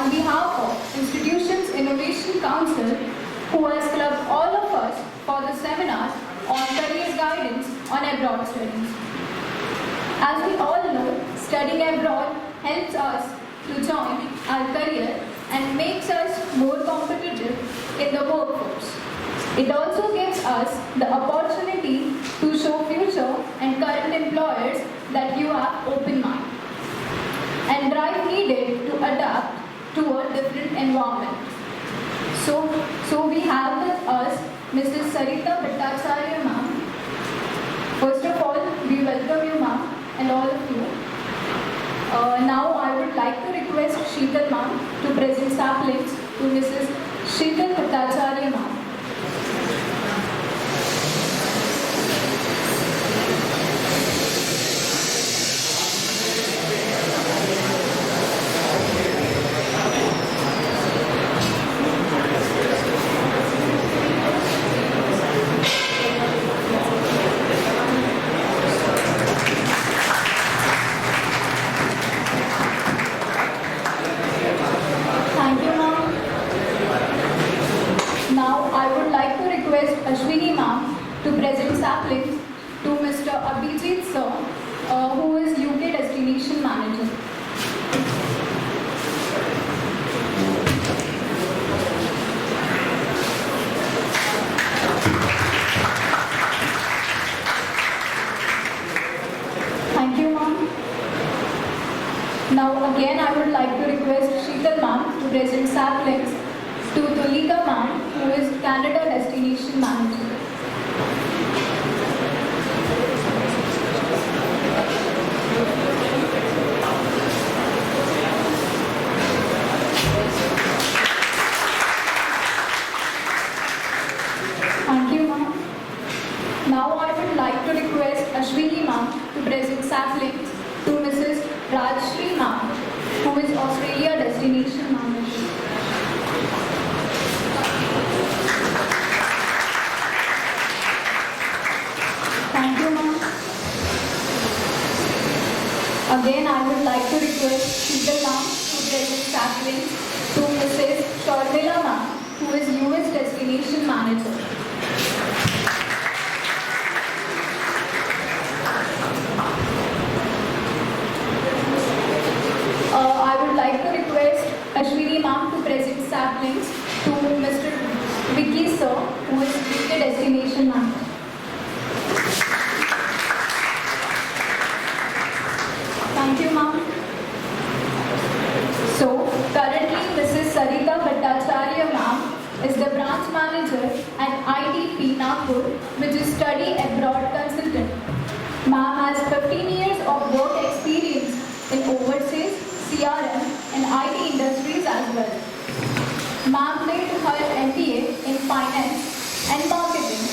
on behalf of Institutions Innovation Council, who has clubbed all of us for the seminars on career guidance on abroad studies. As we all know, studying abroad helps us to join our career and makes us more competitive in the workforce. It also gives us the opportunity to show future and current employers that you have open mind and drive needed to adapt to a different environment. So we have with us Mrs. Sarita Bhattacharya ma'am. First of all, we welcome you ma'am and all of you. Now I would like to request Sheetal ma'am to present saplings to Mrs. Sheetal Bhattacharya ma'am. Ashwini ma'am to present saplings to Mr. Abhijit sir, who is UK Destination Manager. Thank you ma'am. Now again I would like to request Sheetal ma'am to present saplings to Tulika ma'am, who is Canada Destination Manager. Thank you ma'am. Now I would like to request Ashwini ma'am to present saplings to Mrs. Rajshri ma'am, who is Australia Destination Manager. Again, I would like to request Sheetal ma'am to present saplings to Mrs. Sharmila ma'am, who is US Destination Manager. I would like to request Ashwini ma'am to present saplings to Mr. Vicky sir, who is UK Destination Manager. Thank you, ma'am. So, currently, Mrs. Sarita Bhattacharya, ma'am, is the branch manager at IDP Nagpur, which is Study Abroad Consultant. Ma'am has 15 years of work experience in overseas, CRM, and IT industries as well. Ma'am did her MBA in Finance and Marketing,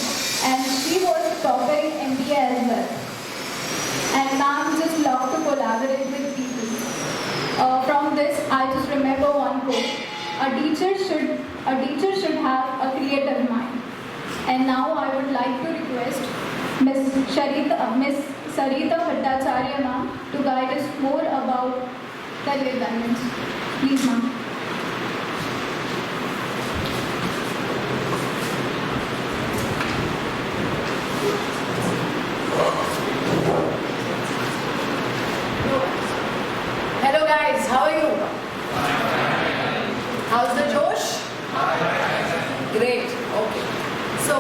and she was topper in MBA as well. And ma'am just love to collaborate with people. From this, I just remember one quote: a teacher should have a creative mind. And now I would like to request Miss Sarita Bhattacharya ma'am to guide us more about career guidance. Please, ma'am. Hello guys, how are you? How's the Josh? Great, okay. So,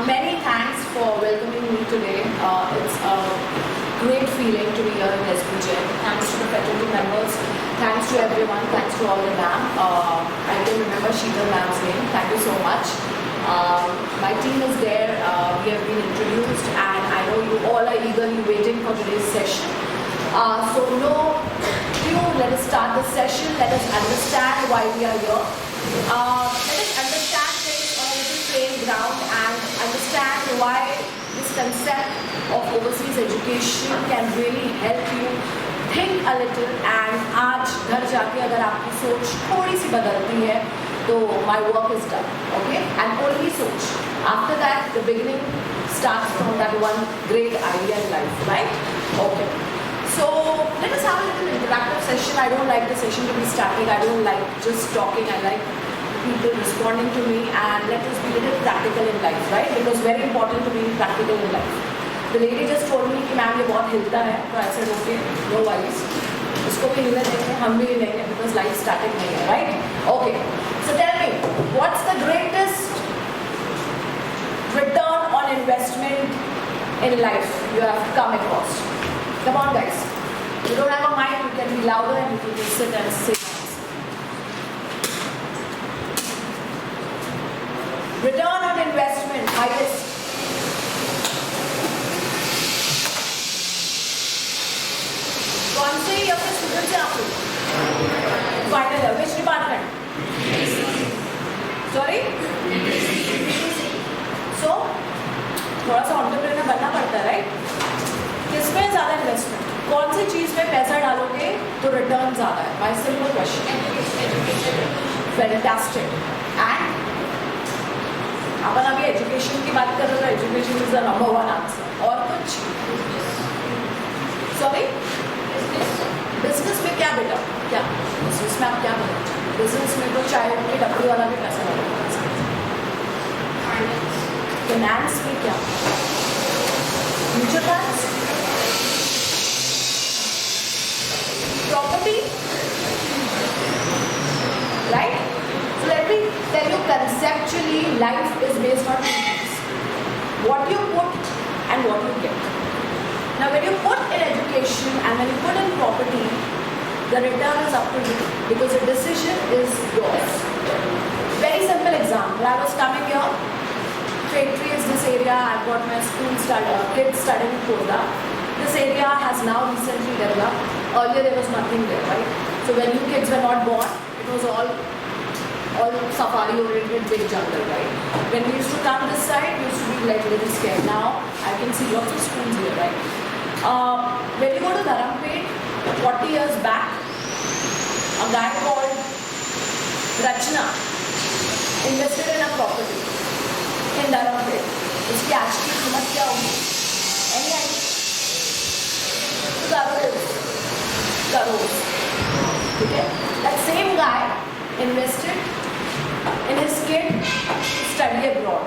many thanks for welcoming me today. It's a great feeling to be here in SBJ. Thanks to the faculty members, thanks to everyone, thanks to all the ma'am. I can remember Sheetal ma'am's name, thank you so much. My team is there, we have been introduced, and I know you all are eagerly waiting for today's session. So no ado, let us start the session. Let us understand why we are here. Let us understand things on a little plain ground and understand why this concept of overseas education can really help you think a little. And आज घर जाके अगर आपकी सोच थोड़ी सी बदलती है, तो my work is done. Okay? And only सोच. After that, the beginning starts from that one great idea in life, right? Okay. So let us have a little interactive session. I don't like the session to be static. I don't like just talking. I like people responding to me, and let us be a little practical in life, right? Because very important to be practical in life. The lady just told me कि ma'am ये बहुत हिलता है, तो I said okay, no worries. इसको भी हिलने देंगे, हम भी हिलेंगे because life static नहीं है, right? Okay. So tell me, what's the greatest return on investment in life you have come across? Come on, guys. You don't have a mic, you can be louder and you can just sit and say. Return on investment, highest. कौन से year के students हैं आप लोग? Final year, which department? Sorry? So, थोड़ा सा entrepreneur बनना पड़ता है, right? किसमें ज़्यादा इन्वेस्टमेंट? कौन सी चीज़ में पैसा डालोगे तो रिटर्न ज़्यादा है? My simple question. Fantastic. And अपन अभी एजुकेशन की बात कर रहे थे, education is the number one answer. और कुछ? सॉरी? बिजनेस में क्या बेटा? क्या बिजनेस में आप क्या बोलते? बिजनेस में तो चाय की डब्बी वाला भी पैसा लगेगा. फाइनेंस में क्या? Mutual funds, property, right? So let me tell you conceptually, life is based on two things: what you put and what you get. Now, when you put in education and when you put in property, the return is up to you because the decision is yours. Very simple example. I was coming here. Factory is this area. I've got my kids studying in Koda. This area has now recently developed. Earlier there was nothing there, right? So when you kids were not born, it was all safari oriented big jungle, right? When we used to come this side, we used to be like a little scared. Now I can see lots of schools here, right? When you go to Dharampet, 40 years back, a guy called Rachna invested in a property in Dharampet. उसकी आज की कीमत क्या होगी? Any idea? Crores. Okay? That same guy invested in his kid to study abroad.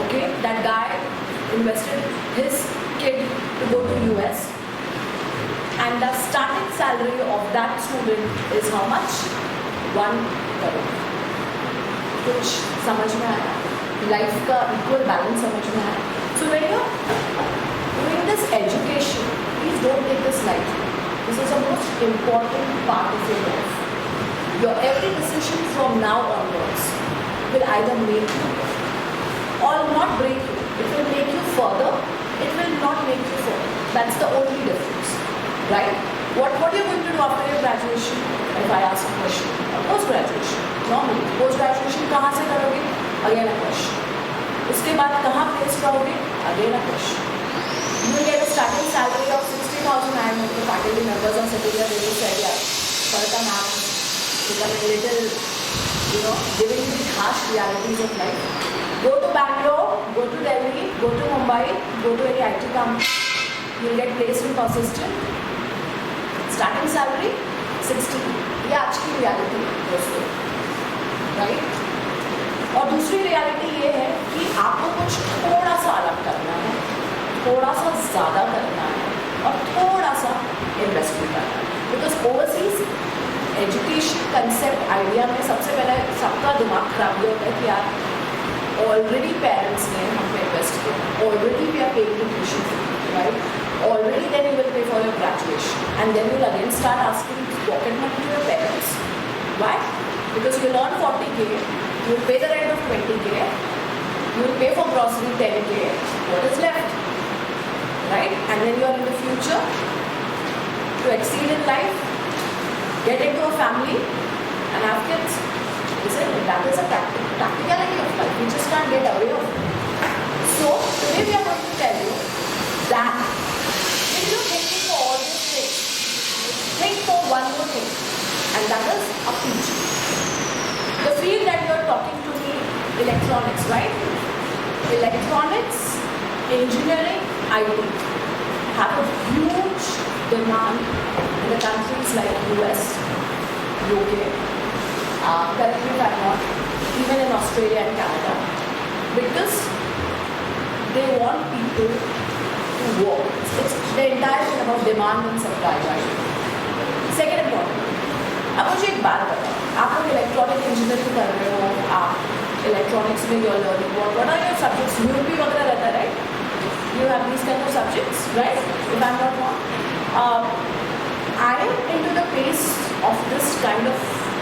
Okay? That guy invested his kid to go to US, and the starting salary of that student is how much? 1 crore. कुछ समझ में आया? Life का equal balance समझ में आया? So when you're doing this education, please don't take this lightly. This is the most important part of your life. Your every decision from now onwards will either make you or not break you. It will make you further. It will not make you further. That's the only difference, right? What are you going to do after your graduation? If I ask a question, post graduation. Normally, post graduation कहाँ से करोगे? Again a question. उसके बाद कहाँ place करोगे? Again a question. You will get a starting salary of 60,000. I am one of the faculty members of Superior. They will say, yeah, Sarita ma'am, become a little, giving you the harsh realities of life. Go to Bangalore, go to Delhi, go to Mumbai, go to any IT company. You will get placed in Persistent. Starting salary 60. ये आज की reality है दोस्तों, right? और दूसरी reality ये है कि आपको कुछ थोड़ा सा अलग करना है, थोड़ा सा ज़्यादा करना है और थोड़ा सा इन्वेस्टमेंट करना है. Because overseas education concept idea में सबसे पहले सबका दिमाग खराब ये होता है कि यार ऑलरेडी पेरेंट्स ने हम पे इन्वेस्ट किया, already we are paying tuition fee, right? Already then you will pay for your graduation, and then you will again start asking pocket money to your parents. Why? Because you will earn 40k, you will pay the rent of 20k, you will pay for grocery 10k. What is left? Right? And then you are in the future to exceed in life, get into a family, and have kids. Isn't it? That is a practicality of life. We just can't get away of it. So today we are going to tell you that if you're thinking for all these things, think for one more thing, and that is a PG. The field that you're talking to me, electronics, right? Electronics, engineering, IT. have a huge demand in the countries like US, UK, correct me if I'm not, even in Australia and Canada, because they want people to work. It's the entire thing about demand and supply, right? Second important, अब मुझे एक बात बताओ, आप लोग electronic engineering कर रहे हो, आप इलेक्ट्रॉनिक्स में you're learning what are your subjects? UP वगैरह रहता है, right? You have these kind of subjects, right? If I'm not wrong. I am into the pace of this kind of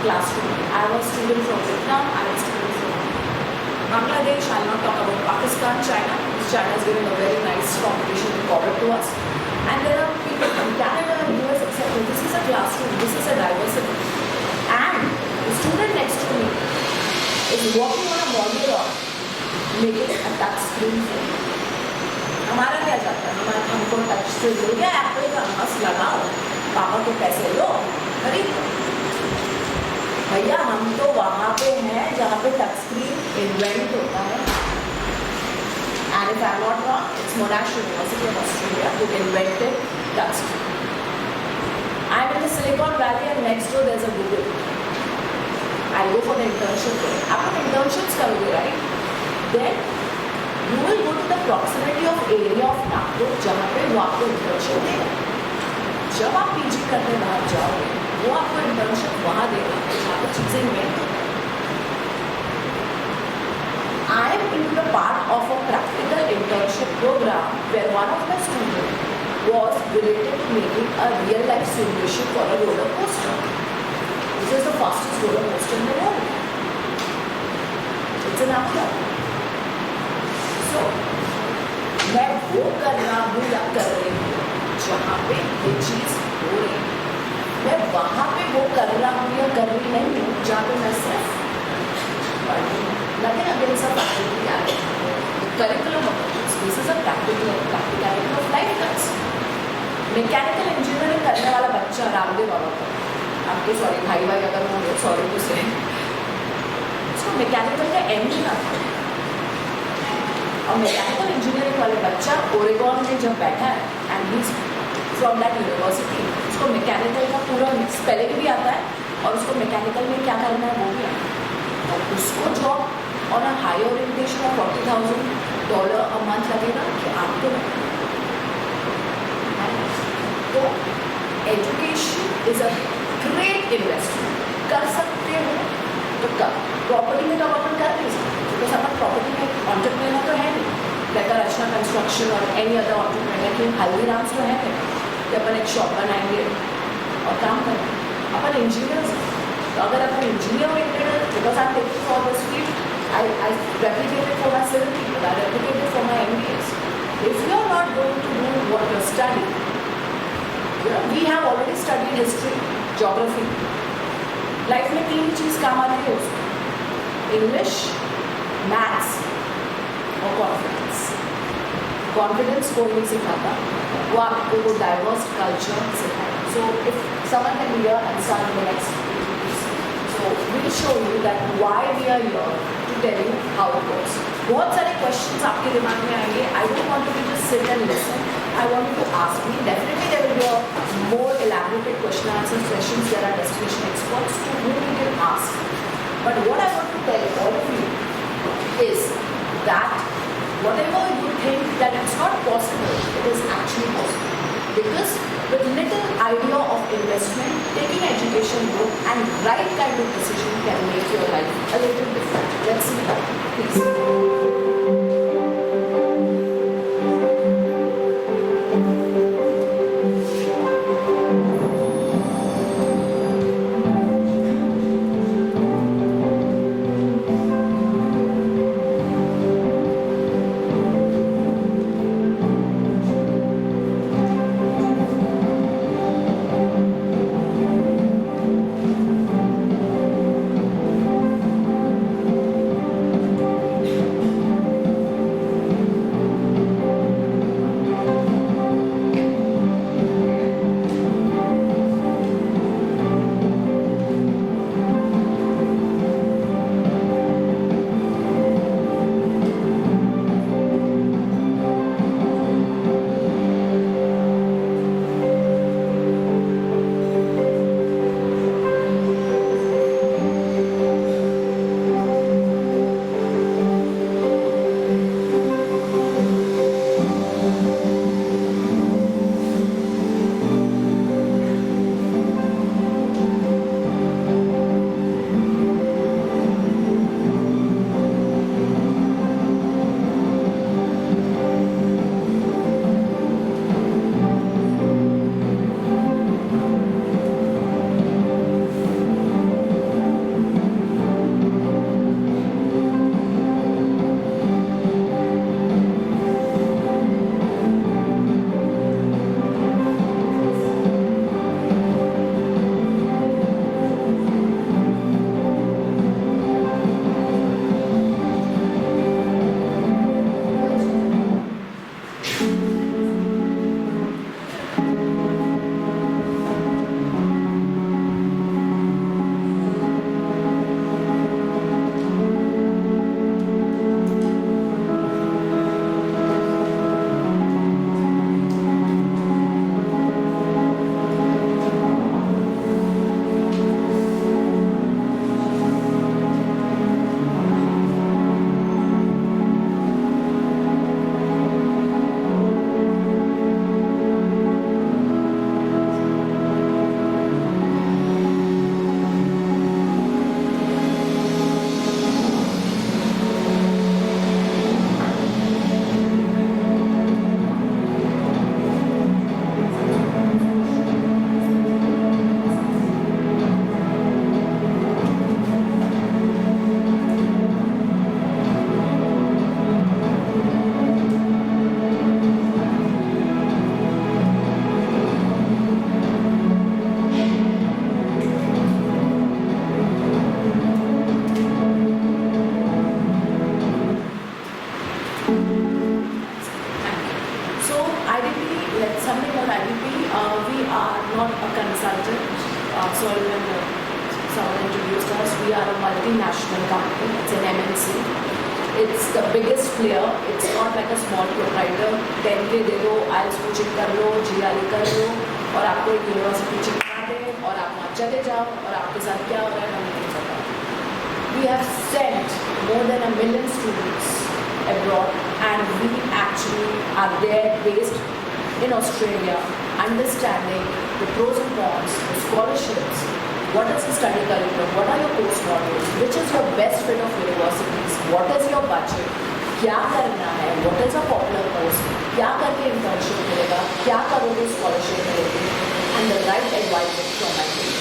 classroom. I am a student from Vietnam, I am a student from Bangladesh. I'll not talk about Pakistan, China. China is giving a very nice competition forward to us. And there are people from Canada, US, etc. This is a classroom, this is a diversity. And the student next to me is working on a monitor, making a touch screen phone. हमारा क्या जाता है, हमको touch से मिल गया, Apple का मस्त लगाओ, पापा के पैसे लो, खरीद लो। भैया हम तो वहाँ पे हैं जहाँ पे टच स्क्रीन इन्वेंट होता है। And if I'm not wrong, it's Monash University of Australia who invented touch screen. I'm in the Silicon Valley and next door there's a Google. I'll go for the internship there. आप लोग internships करोगे, right? Then you will go to the proximity of area of Nagpur जहाँ पे वो आपको internship देगा। जब आप PG करने बाहर जाओगे, वो आपको internship वहाँ देगा, जहाँ पे चीजें इन्वेंट होती हैं। I am into the part of a practical internship program where one of my students was related to making a real life simulation for a roller coaster. This is the fastest roller coaster in the world. It's an Abu Dhabi. So, मैं वो कर रहा हूँ या कर रही हूँ जहाँ पे ये चीज़ हो रही है। मैं वहाँ पे वो कर रहा हूँ या कर रही नहीं हूँ जहाँ पे मैं सिर्फ पढ़ रही हूँ। Nothing against our practicality. The curriculum of this is a practicality of life class. Mechanical engineering करने वाला बच्चा रामदेव बाबा को, आपके सॉरी भाई अगर होंगे, सॉरी टू से, उसको मैकेनिकल का एम नहीं आता। और मैकेनिकल इंजीनियरिंग वाले बच्चा ओरेगॉन में जब बैठा है and he from that university, उसको मैकेनिकल का पूरा स्पेलिंग भी आता है और उसको मैकेनिकल में क्या करना है वो भी आता है। और उसको job on a higher orientation of $40,000 a month लगेगा कि आपको तो education is a great investment। कर सकते हो तो कर, प्रॉपर्टी में तो अपन कर नहीं सकते बिकॉज अपन प्रॉपर्टी में एंटरप्रेन्योर तो है नहीं, लाइक रचना कंस्ट्रक्शन और एनी अदर एंटरप्रेन्योर की हल्दीराम्स तो है नहीं कि अपन एक शॉप बनाएंगे और काम करेंगे। अपन इंजीनियर्स हैं, तो अगर अपन इंजीनियर ओरिएंटेड है because I am taking for this field, I replicated for my civil people, I replicated for my MBAs. If you are not going to do what you are studying, we have already studied history, geography. Life में तीन चीज़ काम आती है उसको, English, maths और confidence. Confidence कोई नहीं सिखाता, वो आपको वो diverse culture सिखाएगा. So if someone can be here and start in the next week, so we'll show you that why we are here. Tell you how it works. बहुत सारे questions आपके दिमाग में आएंगे. I don't want you to just sit and listen. I want you to ask me. Definitely there will be a more elaborated question and answer sessions. There are destination experts to whom you can ask. But what I want to tell all of you is that whatever you think that it's not possible, it is actually possible. Because with little idea of investment, taking education loan and right kind of decision can make your life a little different. Let's see that, please. we are a multinational company. It's an MNC. It's the biggest player. It's not like a small proprietor. 10K दे दो, IELTS coaching कर लो, GRE कर लो और आपको एक university चिपका दे और आप वहाँ चले जाओ और आपके साथ क्या हो रहा है हमें नहीं पता. We have sent more than 1 million students abroad, and we actually are there based in Australia, understanding the pros and cons, the scholarships, what is the study curriculum, what are your course modules, which is your best fit of universities, what is your budget, क्या करना है, what is a popular course, क्या करके internship मिलेगा, क्या करोगे scholarship मिलेगी, and the right advice from my team.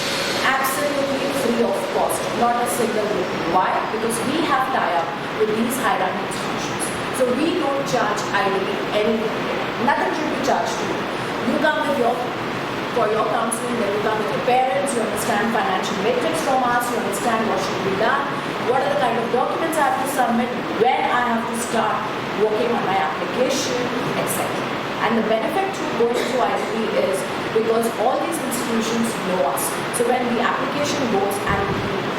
Absolutely free of cost, not a single rupee. Why? Because we have tie-up with these high-ranking institutions. So we don't charge ideally anything. Nothing should be charged to you. You come with for your counseling, then you come with your parents, you understand financial metrics from us, you understand what should be done, what are the kind of documents I have to submit, when I have to start working on my application, etc. And the benefit to going to IIT is because all these institutions know us. So when the application goes and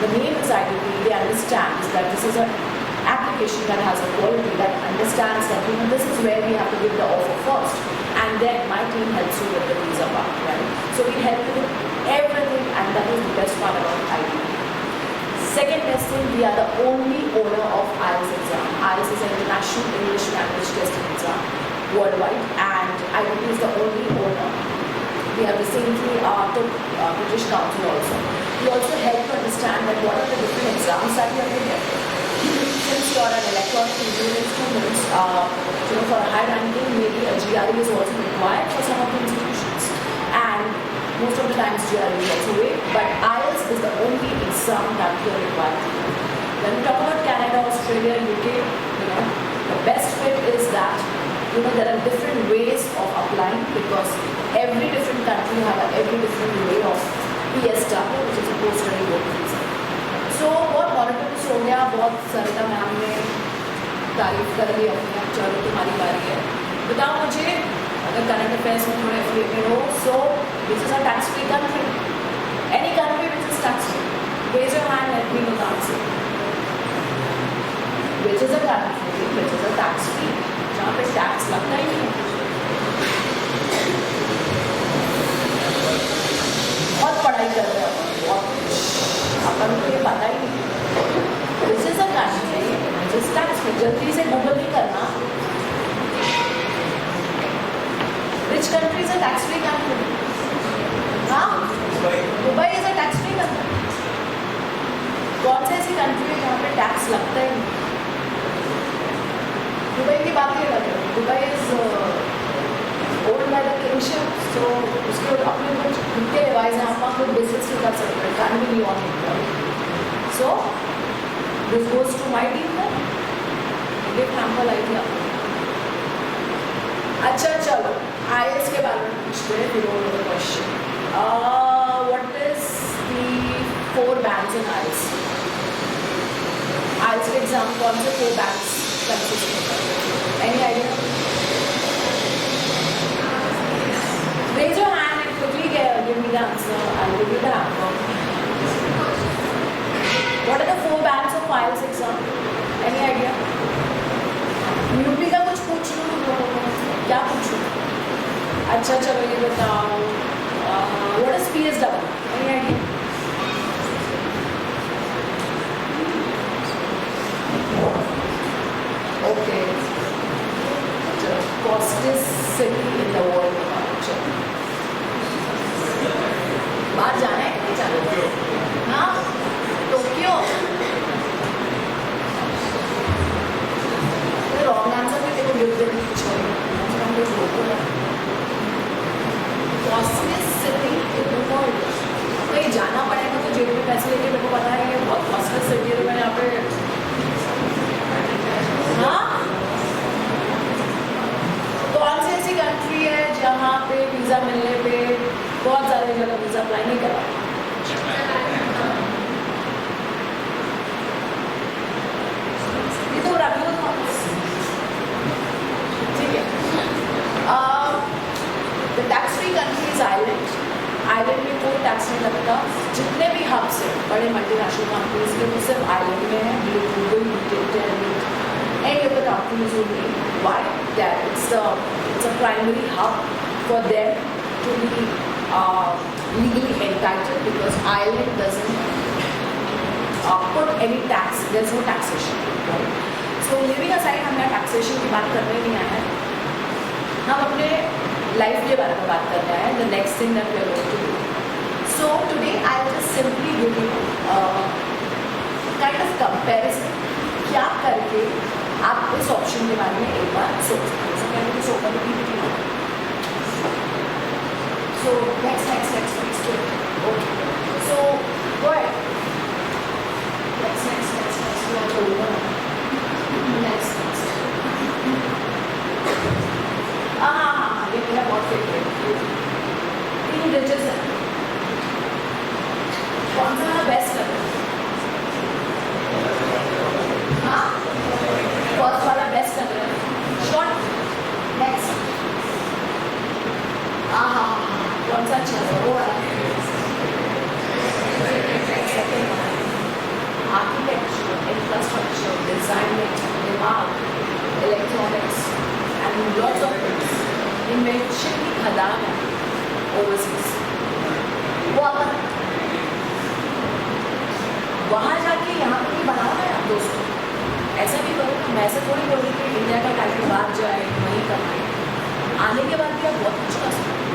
the name is IIT, they understand that this is an application that has a quality, that understands that this is where we have to give the offer first. And then my team helps you with the visa part, right? So we help you with everything, and that is the best part about IIT. Second best thing, we are the only owner of IELTS exam. IELTS is an international English language testing exam worldwide, and IIT is the only owner. We have recently took British Council also. We also help to understand that what are the different exams that we have to get. Since you are an electronic engineering student, for a high ranking, maybe a GRE is also required for some of the institutions. And most of the times GRE is also waived, but IELTS is the only exam that we are required to do. When we talk about Canada, Australia, UK, the best fit is that there are different ways of applying, because every different country have every different way of PSW, which is a post-study work visa. So बहुत monotonous हो गया, बहुत सरिता ma'am ने तारीफ कर ली अपनी, अब चलो तुम्हारी बारी है. बताओ मुझे, अगर करंट अफेयर्स में थोड़ा एफिलिएटेड हो, so this is a tax-free country. Any country which is tax-free. Raise your hand, let me know the answer. Which is a country which is a tax-free, जहाँ पे टैक्स लगता ही नहीं. बहुत पढ़ाई कर रहे हो, बहुत अपन को ये पता ही नहीं. This is a country which is tax-free. जल्दी से गूगल नहीं करना. Which country is a tax-free country? हाँ, Dubai is a tax-free country. कौन सी ऐसी कंट्री है जहाँ पे टैक्स लगता ही नहीं? दुबई की बात ही अलग है. Dubai is old by the kingship, तो उसके अपने कुछ जितने रिवाइज हैं आप खुद बिजनेस भी कर सकते हैं. Can be on it. So this goes to my team का एग्जाम्पल आइडिया. अच्छा चलो IELTS के बारे में पूछते हैं. Question, what is the 4 bands in IELTS? IELTS के एग्जाम कौन से 4 bands consist होता है? Any idea? Raise your hand and quickly give me the answer. I'll give you the answer. What are the 4 bands of IELTS exam? Any idea? UP का कुछ पूछ लो तुम लोगों को. क्या पूछूं? अच्छा चलो ये बताओ. What is PSW? Any idea? Okay. The fastest city in the world. बाहर जाना है नहीं जाना? हाँ, टोक्यो. रॉन्ग आंसर में देखो गिफ्ट देने की छोड़. Fastest city in the world. कहीं बड़े मल्टीनेशनल कंपनीज के वो सिर्फ आइलैंड में है, be it Google, be it Intel, be it any of the companies you name. Why? That it's a primary hub for them to be legally entitled because Ireland doesn't put any tax. There's no taxation. Right? So leaving aside हम यहाँ taxation की बात करने नहीं आए हैं, हम अपने लाइफ के बारे में बात कर रहे हैं. The next thing that we are going to do. So today I will just simply give you kind of comparison क्या करके आप इस ऑप्शन के बारे में एक बार सोच सकते हैं. So can you just open the PPT now? So next please do it. Okay. So go ahead. Next. We are going on. Next. ये मेरा बहुत फेवरेट. 3 रिचेस है. कौन सा वाला बेस्ट लग रहा है? हाँ, फर्स्ट वाला बेस्ट लग रहा है. शॉर्ट. नेक्स्ट. कौन सा अच्छा है? वो वाला. सेकंड वाला. Architecture, infrastructure, design, दिमाग, electronics, and lots of things. Invention की खदान है overseas. वो अगर वहाँ जाके यहाँ पे भी बनाओ ना आप दोस्तों, ऐसा भी करो. मैं ऐसे थोड़ी बोल रही कि इंडिया का टाइम बाहर जाए वहीं करना. आने के बाद भी आप बहुत कुछ कर सकते हो.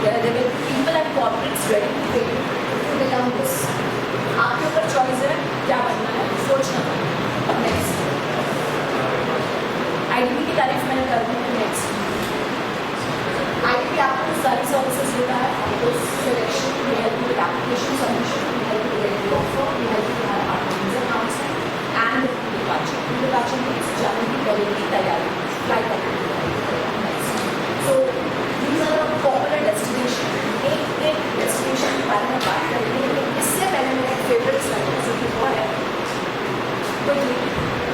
There will be people and corporates ready to pay you to become this. आपके ऊपर चॉइस है क्या बनना है, सोचना. नेक्स्ट. आईडी की तारीफ मैंने कर दी है. नेक्स्ट. आईडी आपको सारी सर्विसेज देता है. आपको selection, we help you with application submission, we help you with the offer, we help you with our visa counseling and departure. Departure means जाने की पहले की तैयारी, फ्लाइट तक. Next. So these are the popular destination. एक destination के बारे में बात करेंगे, लेकिन इससे पहले मेरा फेवरेट स्लाइड है जो कि वो है quickly.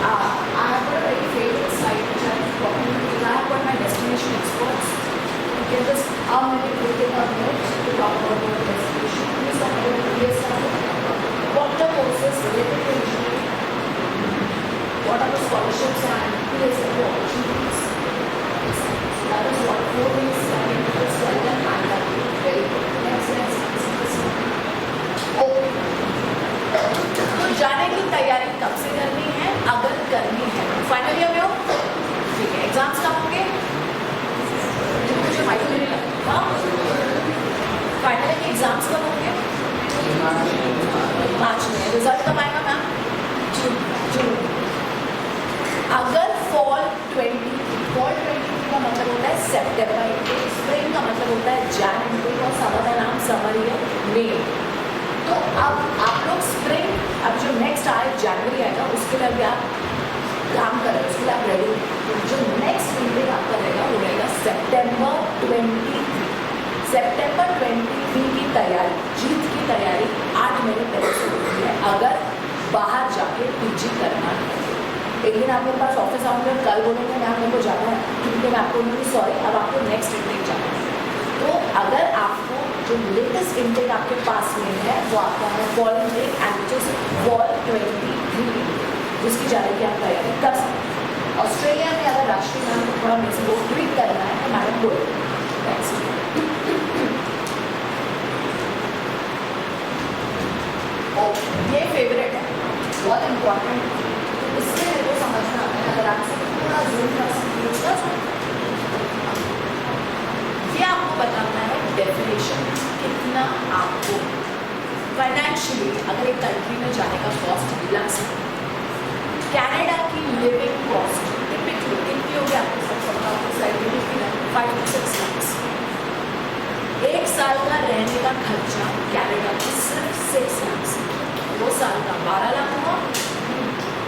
I have got a very favorite slide which I am talking because I have got my destination experts. You can just maybe take a note to talk about your destination. Please talk about the PSW. What the courses related to engineering? What are the scholarships and PSW opportunities? So that is what 4 weeks I mean, it's well done. I love you. Very good. Next. Okay. तो जाने की तैयारी कब से करनी है? अगर करनी है फाइनल ईयर में हो, ठीक है. एग्जाम्स कब होंगे? मुझे माइक नहीं लगा. फाइनल के एग्जाम्स कब होंगे? मार्च में. रिजल्ट कब आएगा मैम? जून. अगर फॉल 23 का मतलब होता है सेप्टेम्बर इनटेक, स्प्रिंग का मतलब होता है जैन इनटेक और समर का नाम समर या मे. तो अब आप लोग स्प्रिंग, अब जो नेक्स्ट आए जनवरी आएगा उसके लिए भी आप काम करें, उसके लिए आप रेडी. तो जो नेक्स्ट इनटेक आपका रहेगा वो रहेगा सेप्टेम्बर 23 की तैयारी, जीत की तैयारी 8 महीने पहले से होती है अगर बाहर जाके पीजी करना है. एक दिन आप मेरे पास ऑफिस आऊँगे, कल बोलेंगे मैम मेरे को जाना है, क्योंकि मैं आपको बोलूँगी सॉरी अब आपको नेक्स्ट इनटेक जाना है. तो अगर आपको जो लेटेस्ट इनटेक आपके पास में है वो आपका है fall intake and which is fall 23, जिसकी जाने की आप तैयारी कर सकते हैं. ऑस्ट्रेलिया में अगर राष्ट्रीय गान को थोड़ा मेरे से वो ट्वीट करना है तो मैडम बोल. नेक्स्ट. ये फेवरेट है, बहुत इम्पोर्टेंट. इससे मेरे को समझना है अगर आपसे थोड़ा जूम कर सकते. ये आपको बताना है डेफिनेशन कितना आपको फाइनेंशियली अगर एक कंट्री में जाने का कॉस्ट लग सकता है. कनाडा की लिविंग कॉस्ट टिपिकली कितनी होगी आपके साथ 5 to 6 lakhs. 1 साल का रहने का खर्चा कनाडा में सिर्फ 6 lakhs. 2 साल का 12 लाख हुआ.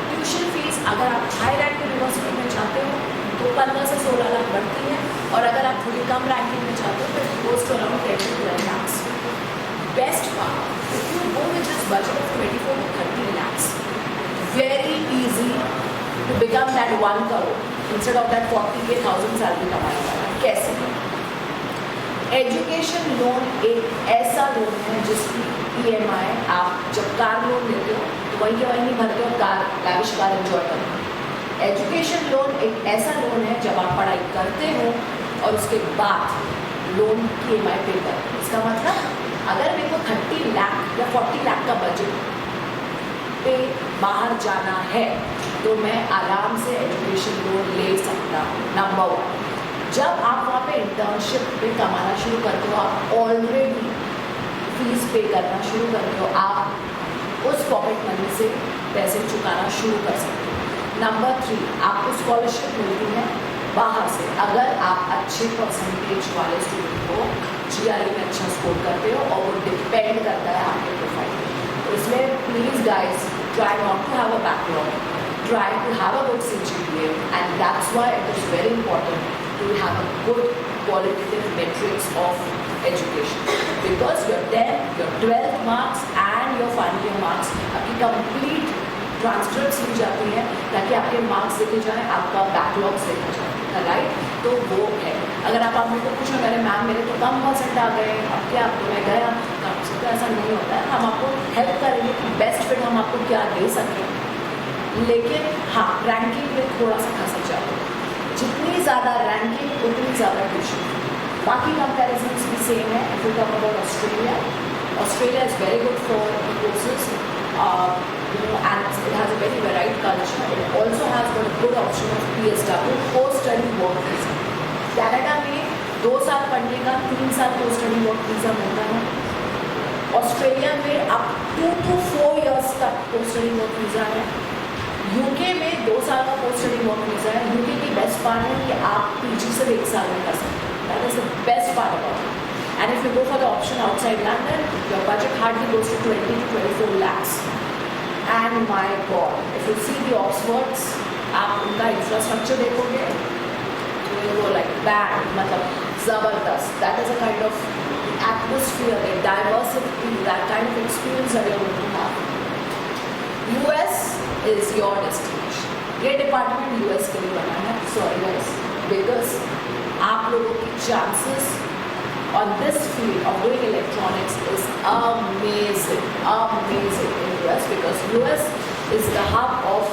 ट्यूशन फीस अगर आप हाई रैंक यूनिवर्सिटी में जाते हो तो 15 से 16 लाख बढ़ती है, और अगर आप थोड़ी कम रैंकिंग में जाते हो तो it goes to around 10 to 12 lakhs. Best part, if you go with this budget of 24 to 30 lakhs, very easy to become that 1 crore instead of that 40,000 salary कमाने वाला. कैसे? एजुकेशन लोन एक ऐसा लोन है जिसकी EMI आप जब car loan लेते हो तो वही के वही नहीं भरते हो, कार लैविश कार एंजॉय करते हो। एजुकेशन लोन एक ऐसा लोन है जब आप पढ़ाई करते हो और उसके बाद लोन की EMI पे करते हो। इसका मतलब अगर मेरे को 30 लाख या 40 लाख का बजट पे बाहर जाना है तो मैं आराम से एजुकेशन लोन ले सकता हूँ। नंबर 1, जब आप वहाँ पे इंटर्नशिप पे कमाना शुरू करते हो, आप ऑलरेडी फीस पे करना शुरू करते हो, आप उस पॉकेट मनी से पैसे चुकाना शुरू कर सकते हो। नंबर 3, आपको स्कॉलरशिप मिलती है बाहर से अगर आप अच्छे परसेंटेज वाले स्टूडेंट को GRE में अच्छा स्कोर करते हो, और वो डिपेंड करता है आपके प्रोफाइल पे। तो इसलिए please guys try not to have a backlog, try to have a good CGPA, and that's why it is very important to have a good qualitative metrics of education, because your 10th, your 12th marks and your final year marks आपकी complete transcripts ली जाती हैं ताकि आपके marks देखे जाएँ, आपका backlogs देखा जाए, राइट। तो वो है, अगर आप मेरे को पूछो मेरे मैम मेरे तो कम % आ गए, अब क्या तो मैं गया काम से, तो ऐसा नहीं होता है। हम आपको हेल्प करेंगे कि बेस्ट फिट हम आपको क्या दे सकें, लेकिन हाँ रैंकिंग में थोड़ा सा खर्चा जाओ, जितनी ज़्यादा रैंकिंग उतनी ज़्यादा ट्यूशन। बाकी कंपेरिजन्स भी सेम है। If you talk about Australia, Australia is very good for courses, and it has a very varied culture. It also has got a good option of PSW, post study work visa. Canada में 2 साल पढ़ने का 3 साल post study work visa मिलता है। Australia में अब 2 to 4 years तक पोस्ट स्टडी वर्क वीज़ा है। यूके में 2 साल का पोस्ट स्टडी वर्क वीज़ा है। यूके की बेस्ट पार्ट है कि आप PG से 1 साल में कर सकते हैं। That is the best part about it. And if you go for the option outside London, your budget hardly goes to 20 to 24 lakhs. And my God, if you see the Oxfords, आप उनका infrastructure देखोगे तो ये वो like band, मतलब ज़बरदस्त। That is a kind of atmosphere, a diversity, that kind of experience that you're going to have. US is your destination. ये department US के लिए बना है, सॉरी गाइस, बिकॉज आप लोगों की chances on this field of doing electronics is amazing in US, because US is the hub of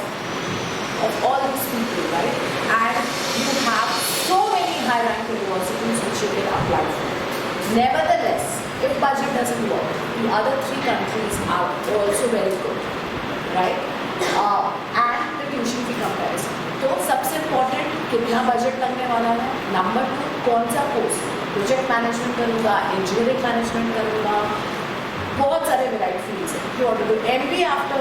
all these people, right? And you have so many high-ranked universities which you can apply for. Nevertheless, if budget doesn't work, the other 3 countries are also very good, right? And the tuition fee comparison. तो सबसे important कितना budget लगने वाला है। Number 2, कौन सा course, project management करूँगा, engineering management करूँगा, बहुत सारे वेराइटी फील्ड्स हैं। You want to do MBA after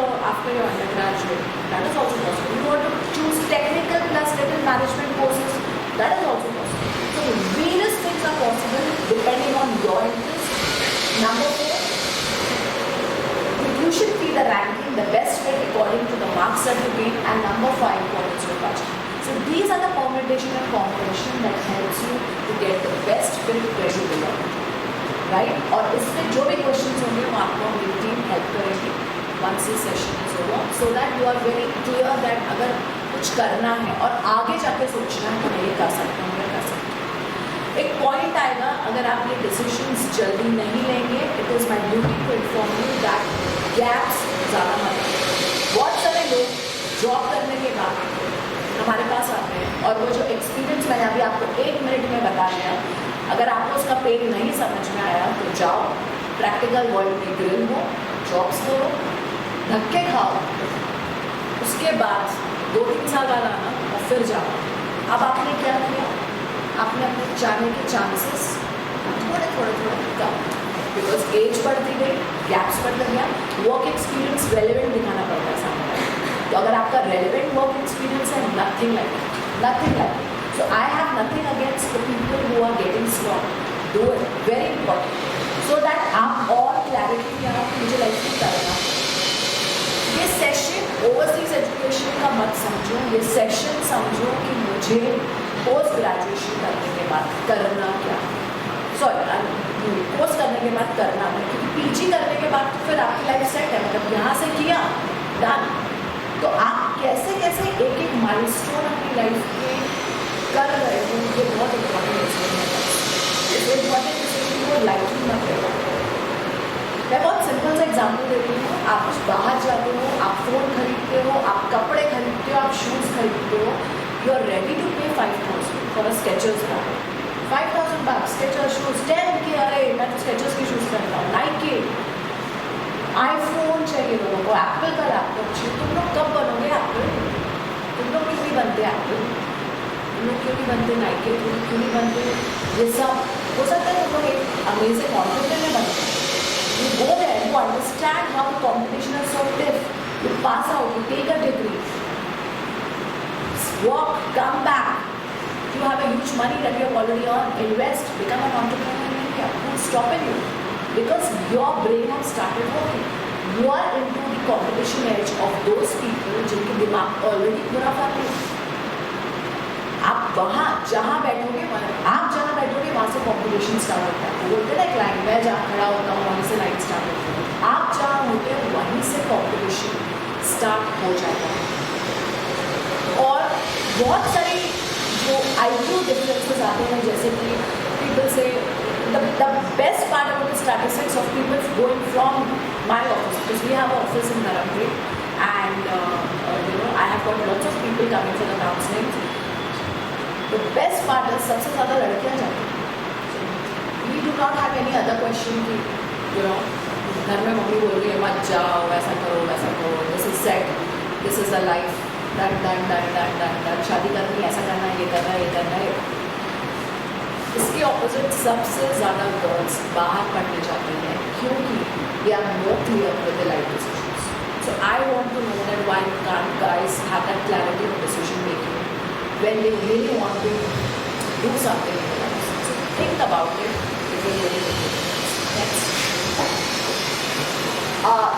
your undergraduate, that is also possible. You want to choose technical plus little management courses, that is also possible. So various things are possible depending on your interest. Number 4, you should be the ranking, the best fit according to the marks that you gain, and number 5, what is your budget. So these are the permutation and combination that helps you to get the best fit where you belong, right? और इसमें जो भी questions होंगे वो आपको मेरी team help करेगी once this session is over, so that you are very clear that अगर कुछ करना है और आगे जाके सोचना है कि मैं ये कर सकता हूँ, मैं कर सकता हूँ। एक पॉइंट आएगा, अगर आप ये डिसीजंस जल्दी नहीं लेंगे, it is my duty to inform you that gaps ज़्यादा मत करें। बहुत सारे लोग जॉब करने के बाद हमारे पास आते हैं और वो जो एक्सपीरियंस मैंने अभी आपको 1 मिनट में बता दिया, अगर आपको उसका पेन नहीं समझ में आया तो जाओ प्रैक्टिकल वर्ल्ड में ग्रिल हो, जॉब्स करो, धक्के खाओ, उसके बाद 2-3 साल बाद आना और फिर जाओ। अब आपने क्या किया, आपने अपने जाने के चांसेस थोड़े कम, बिकॉज एज बढ़ती गई, गैप्स बढ़ता गया, वर्क एक्सपीरियंस रेलेवेंट दिखाना पड़ता है सामने। तो अगर आपका रेलेवेंट वर्क एक्सपीरियंस है, nothing like so I have nothing against the people who are getting slot, do it, very important, so that आप और क्लैरिटी में आओ मुझे लाइफ में करना। ये सेशन ओवरसीज एजुकेशन का मत समझो, ये सेशन समझो कि मुझे पोस्ट ग्रेजुएशन करने के बाद करना क्या, पोस्ट करने के बाद करना है, क्योंकि PG करने के बाद तो फिर आपकी लाइफ सेट है, मतलब यहाँ से किया डन। तो आप कैसे एक माइलस्टोन अपनी लाइफ के कर रहे हो, ये बहुत इम्पोर्टेंट है। इसको लाइटली मत लेना। मैं बहुत सिंपल सा एग्जाम्पल देती हूँ। आप कुछ बाहर जाते हो, आप फ़ोन खरीदते हो, आप कपड़े खरीदते हो, आप शूज़ खरीदते हो, यू आर रेडी टू पे 5,000 for a Skechers brand. 5,000 bucks, Skechers shoes 10 के, अरे मैं तो स्केचर्स के शूज़ पहनता हूँ, नाइकी। आईफोन चाहिए लोगों को, एप्पल का लैपटॉप चाहिए। तुम लोग कब बनोगे एप्पल? तुम लोग क्यों नहीं बनते एप्पल? तुम लोग क्यों नहीं बनते नाइकी? तुम लोग क्यों नहीं बनते ये सब? हो सकता है तुम लोग एक अमेजिंग ऑन्टरप्रेन्योर में बनते। You go there, you understand how the competition is so stiff. You pass out, you take a degree, work, come back. You have a huge money that you have already earned, invest, become an entrepreneur in India. Who's stopping you? Because your brain has started working. You are into the competition edge of those people जिनके दिमाग already पूरा फटे। आप वहाँ जहाँ बैठोगे वहाँ से कॉम्पिटिशन स्टार्ट होता है। वो बोलते हैं ना क्लाइंट, मैं जहाँ खड़ा होता हूँ वहीं से लाइन स्टार्ट होती है। आप जहाँ होते हो वहीं से कॉम्पिटिशन स्टार्ट हो जाता है। और बहुत सारी जो IQ डिफरेंसेस आते हैं, जैसे कि पीपल से the best part about the statistics of people going from my office, because we have an office in Dharamgir, and I have got lots of people coming for the counseling. The best part is सबसे ज़्यादा लड़कियाँ जाती हैं। We do not have any other question कि घर में mummy बोल रही है मत जाओ, वैसा करो वैसा करो, this is set, this is the life, done, शादी करनी, ऐसा करना है, ये करना है, ये करना है। इसके ऑपोजिट सबसे ज़्यादा गर्ल्स बाहर पढ़ने जाती हैं क्योंकि they are more clear with their life decisions. So I want to know that why can't guys have that clarity of decision making when they really want to do something in their lives. So think about it before you really do it. Next.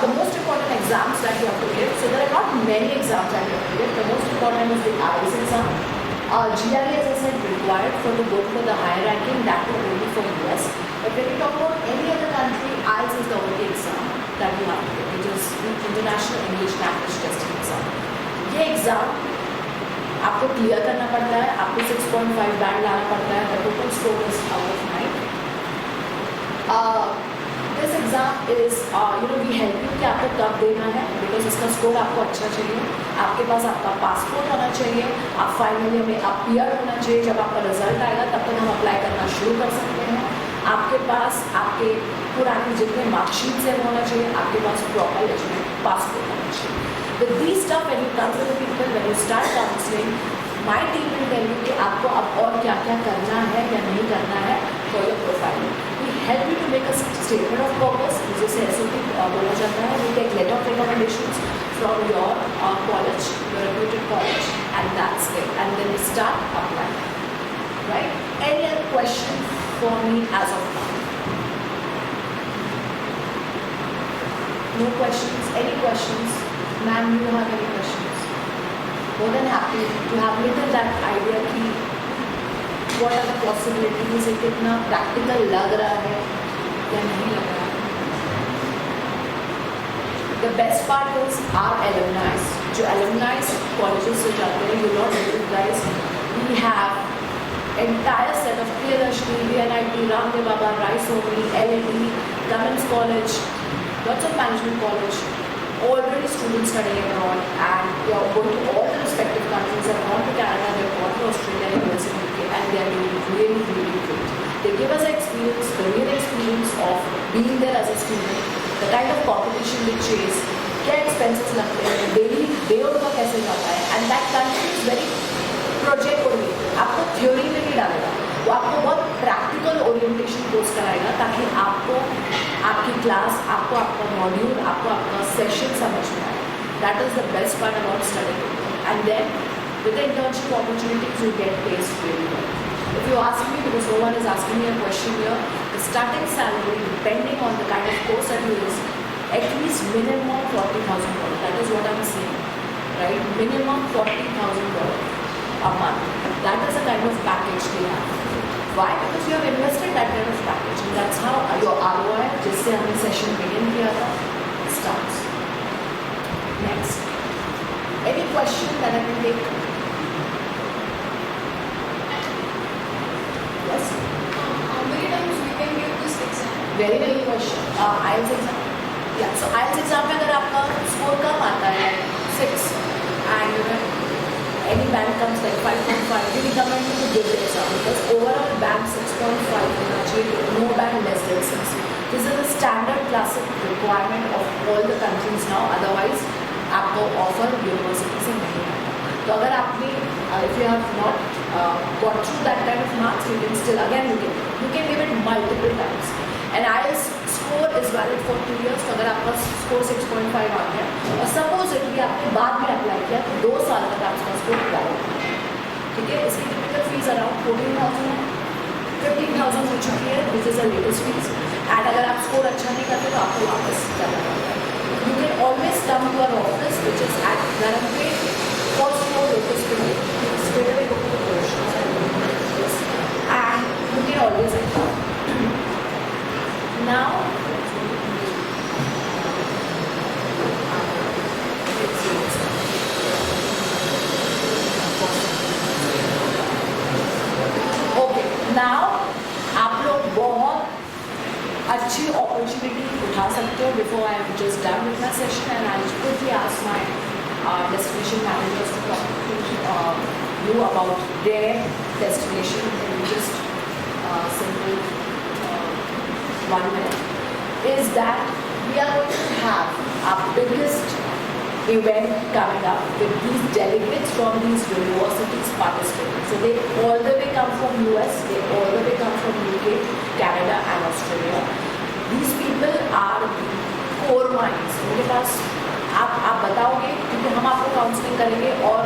The most important exams that you have to give. So there are not many exams that you have to give. The most important is the IELTS exam. GRE, as I said, required for to go for the higher ranking, that too only for US. But when you talk about any other country, IELTS is the only exam that you have to give, which is the International English Language Testing exam. ये exam आपको clear करना पड़ता है, आपको 6.5 band लाना पड़ता है, the total score is out of 9. This exam is, we help you कि आपको कब देना है, because इसका स्कोर आपको अच्छा चाहिए, आपके पास आपका पासपोर्ट होना चाहिए, आप फाइनल में अपीयर होना चाहिए, जब आपका रिजल्ट आएगा तब तक हम अप्लाई करना शुरू कर सकते हैं, आपके पास आपके पुराने जितने मार्कशीट्स हैं वो होना चाहिए, आपके पास प्रॉपर लेजिटिमेट पासपोर्ट होना चाहिए. With these stuff, when you come to the people, when you start counseling, my team will tell you कि आपको अब और क्या क्या करना है या नहीं करना है for your profile. We help you to make a statement of purpose, जिसे SOP बोला जाता है. We take letter of recommendations from your college, your reputed college, and that's it. And then we start applying. Right? Any other question for me as of now? No questions? Any questions? Ma'am, do you have any questions? More than happy to have little that idea कि what are the possibilities, ये कितना practical लग रहा है या नहीं लग रहा है. The best part is our alumni. जो alumni colleges से जाते हैं, you not know guys, we have entire set of Priyadashini, VNIT, Ramdev Baba, Raisoni, LLD, Cummins College, lots of management college. Already students studying abroad, and they are going to all the respective countries. They have gone to Canada, they have gone to Australia, US, and UK, and they are doing really, really great. They give us an experience, the real experience of being there as a student, the kind of competition they chase, क्या expenses लगते हैं, daily day उनका कैसे जाता है, and that country is very project oriented. आपको theory में नहीं डालेगा, वो आपको बहुत practical orientation course कराएगा ताकि आपको आपकी क्लास, आपको आपका मॉड्यूल, आपको आपका सेशन समझ में आए. That is the best part about studying. And then with the internship opportunities, you get paid really well. If you ask me, because no one is asking me a question here, the starting salary, depending on the kind of course that you use, at least minimum $40,000. That is what I'm saying, right? Minimum $40,000 a month. That is the kind of package they have. Why? Because you have invested that kind of package, and that's how your ROI, जिससे हमने session begin किया था, starts. Next. Any question that I can take? Yes? How many times we can give this very very question IELTS exam या so आइल्स exam में अगर आपका score कम आता है 6 and any band comes like 5.5, we recommend you to give the exam because overall band 6.5 होना चाहिए, no band less than 6. This is a standard classic requirement of all the countries now. Otherwise, आपको offer university से नहीं आएगा. तो अगर आपने if you have not got through that kind of marks, you can still again you can give it multiple times. And IELTS score is valid for 2 years. तो अगर आपका स्कोर 6.5 आ गया और सपोज इट आपने बाद में अप्लाई किया तो 2 साल तक आपका स्कोर वैलिड है. ठीक है. इसकी टिपिकल फीस अराउंड 14,000 है. 15,000 हो चुकी है which is the latest fees. And अगर आप स्कोर अच्छा नहीं करते तो आपको वापस जाना पड़ता है. You can always come to our office which is at Narampe, first floor lotus building. Straight away go to the questions and you can always apply. Now, okay, now आप लोग बहुत अच्छी अपॉर्चुनिटी उठा सकते हो. Before I am just done with my session and I quickly ask my destination managers to talk to you about their destination in just simple 1 minute, is that we are going to have our biggest event coming up with these delegates from these universities participating. So they all the way come from US, they all the way come from UK, Canada and Australia. These people are core minds. उनके पास आप बताओगे क्योंकि हम आपको counselling करेंगे और